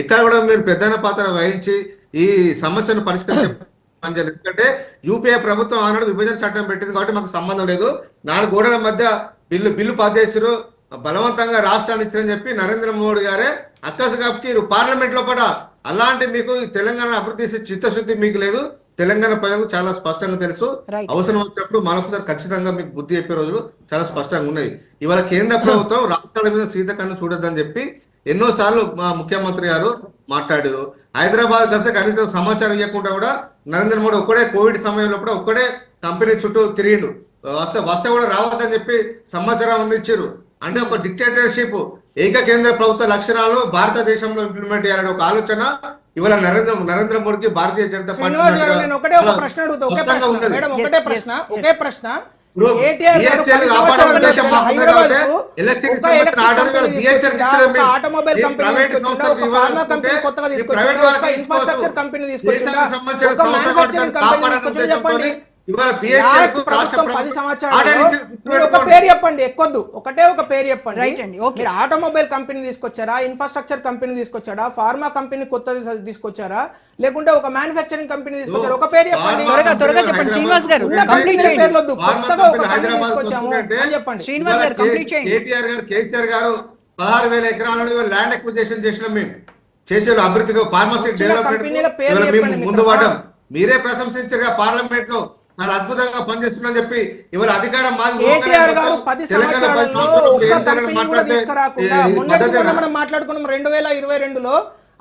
ఎక్కడ కూడా మీరు ప్రధాన పాత్ర వహించి ఈ సమస్యను పరిష్కరించే పనిచేయాలి. ఎందుకంటే యూపీఏ ప్రభుత్వం ఆనాడు విభజన చట్టం పెట్టింది కాబట్టి మాకు సంబంధం లేదు, 4 గోడల మధ్య బిల్లు పాస్ చేసిరు, బలవంతంగా రాష్ట్రాన్ని ఇచ్చారని చెప్పి నరేంద్ర మోడీ గారే అక్కసగాకి పార్లమెంట్ లోపల. అలాంటి మీకు తెలంగాణ అభివృద్ధి చేసే చిత్తశుద్ధి మీకు లేదు. తెలంగాణ ప్రజలకు చాలా స్పష్టంగా తెలుసు. అవసరం వచ్చినప్పుడు మరొకసారి ఖచ్చితంగా మీకు బుద్ధి చెప్పే రోజులు చాలా స్పష్టంగా ఉన్నాయి. ఇవాళ కేంద్ర ప్రభుత్వం రాష్ట్రాల మీద సీతకన్ను చూడొద్దని చెప్పి ఎన్నోసార్లు మా ముఖ్యమంత్రి గారు మాట్లాడారు. హైదరాబాద్ దశకు కనీసం సమాచారం ఇవ్వకుండా కూడా నరేంద్ర మోడీ ఒక్కడే కోవిడ్ సమయంలో కూడా ఒక్కడే కంపెనీ చుట్టూ తిరిగిండు. వస్తే కూడా రావద్దని చెప్పి సమాచారం అందించారు. అంటే ఒక డిక్టేటర్షిప్, ఏక కేంద్ర ప్రభుత్వ లక్షణాలు భారతదేశంలో ఇంప్లిమెంట్ చేయాలని ఒక ఆలోచన ఇవాళ నరేంద్ర మోడీకి భారతీయ జనతా పార్టీ. ఒకటే ప్రశ్న ఆటోమొబైల్ కంపెనీ కొత్తగా తీసుకొచ్చాడు, ఇన్ఫ్రాస్ట్రక్చర్ కంపెనీ తీసుకొచ్చాడు, చెప్పండి. ప్రభుత్వం 10 సంవత్సరాలు ఒక పేరు చెప్పండి, ఎక్కొద్దు, ఒకటే ఒక పేరు చెప్పండి. మీరు ఆటోమొబైల్ కంపెనీ తీసుకొచ్చారా, ఇన్ఫ్రాస్ట్రక్చర్ కంపెనీ తీసుకొచ్చారా, ఫార్మా కంపెనీ కొత్తది తీసుకొచ్చారా, లేకుంటే ఒక మ్యానుఫ్యాక్చరింగ్ కంపెనీ తీసుకొచ్చారా? ఒక పేరు చెప్పండి. త్వరగా చెప్పండి శ్రీనివాస్ గారు. పేర్లొద్దు, కొత్తగా ఒక కంపెనీ తీసుకొచ్చాము అని చెప్పండి. శ్రీనివాస్ గారు కంప్లీట్ చేయండి. కేసీఆర్ గారు 16,000 ఎకరాలను ల్యాండ్ ఎక్విజిషన్ చేసినాం మేము. చేసే అభివృద్ధిగా ఫార్మసీ డెవలప్మెంట్ ముందు వాడడం మీరే ప్రశంసించారు పార్లమెంట్ లో. చాలా అద్భుతంగా పనిచేస్తుందని చెప్పి ఇవాళ అధికారం కేటీఆర్ గారు 10 సంవత్సరాలలో ఒక్క కంపెనీ కూడా తీసుకురాకుండా, మనం మాట్లాడుకున్నాం 2022లో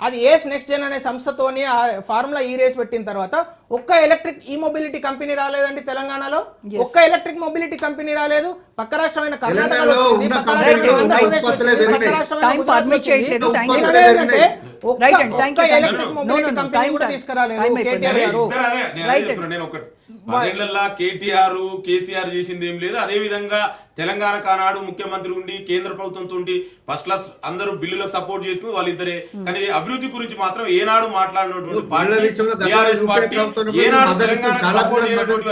అది ఏస్ నెక్స్ట్ జెన్ అనే సంస్థతోని ఫార్ములా ఈ రేస్ పెట్టిన తర్వాత ఒక్క ఎలక్ట్రిక్ ఈ మొబిలిటీ కంపెనీ రాలేదండి తెలంగాణలో. ఒక్క ఎలక్ట్రిక్ మొబిలిటీ కంపెనీ రాలేదు. పక్క రాష్ట్రమైన కర్ణాటకలో వచ్చింది, పక్క రాష్ట్రమైన ఆంధ్రప్రదేశ్ వచ్చింది, పక్క రాష్ట్రమైన గుజరాత్ వచ్చింది. ఒక్క ఎలక్ట్రిక్ మొబిలిటీ కంపెనీ కూడా తీసుకురాలేదు కేటీఆర్ గారు. కేటీఆర్ కేసీఆర్ చేసింది ఏం లేదు. అదే విధంగా తెలంగాణ కానాడు ముఖ్యమంత్రి ఉండి కేంద్ర ప్రభుత్వంతో ఉండి ఫస్ట్ క్లాస్ అందరూ బిల్లులకు సపోర్ట్ చేసుకుని వాళ్ళిద్దరే. కానీ అభివృద్ధి గురించి మాత్రం ఏనాడు మాట్లాడినటువంటి పార్టీ టీఆర్ఎస్ పార్టీ, ఏనాడు తెలంగాణ సపోర్ట్ చేయనటువంటి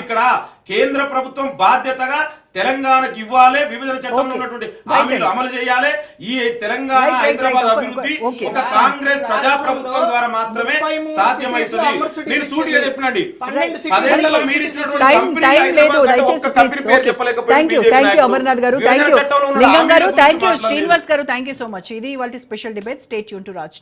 ఇక్కడ కేంద్ర ప్రభుత్వం బాధ్యతగా తెలంగాణకు ఇవ్వాలి, విభజన చట్టంలో ఉన్నటువంటి హామీలు అమలు చేయాలి. ఈ తెలంగాణ హైదరాబాద్ అభివృద్ధి ఒక కాంగ్రెస్ ప్రజాప్రభుత్వం ద్వారా మాత్రమే సాధ్యమవుతుంది. మీరు సూటిగా చెప్పినండి, 10 ఏళ్లలో మీరు ఇచ్చినటువంటి అమర్నాథ్ గారు, థ్యాంక్ యూ లింగం గారు, థ్యాంక్ యూ శ్రీనివాస్ గారు, థ్యాంక్ యూ సో మచ్. ఇది ఇవాళ special debate. Stay tune to Raj.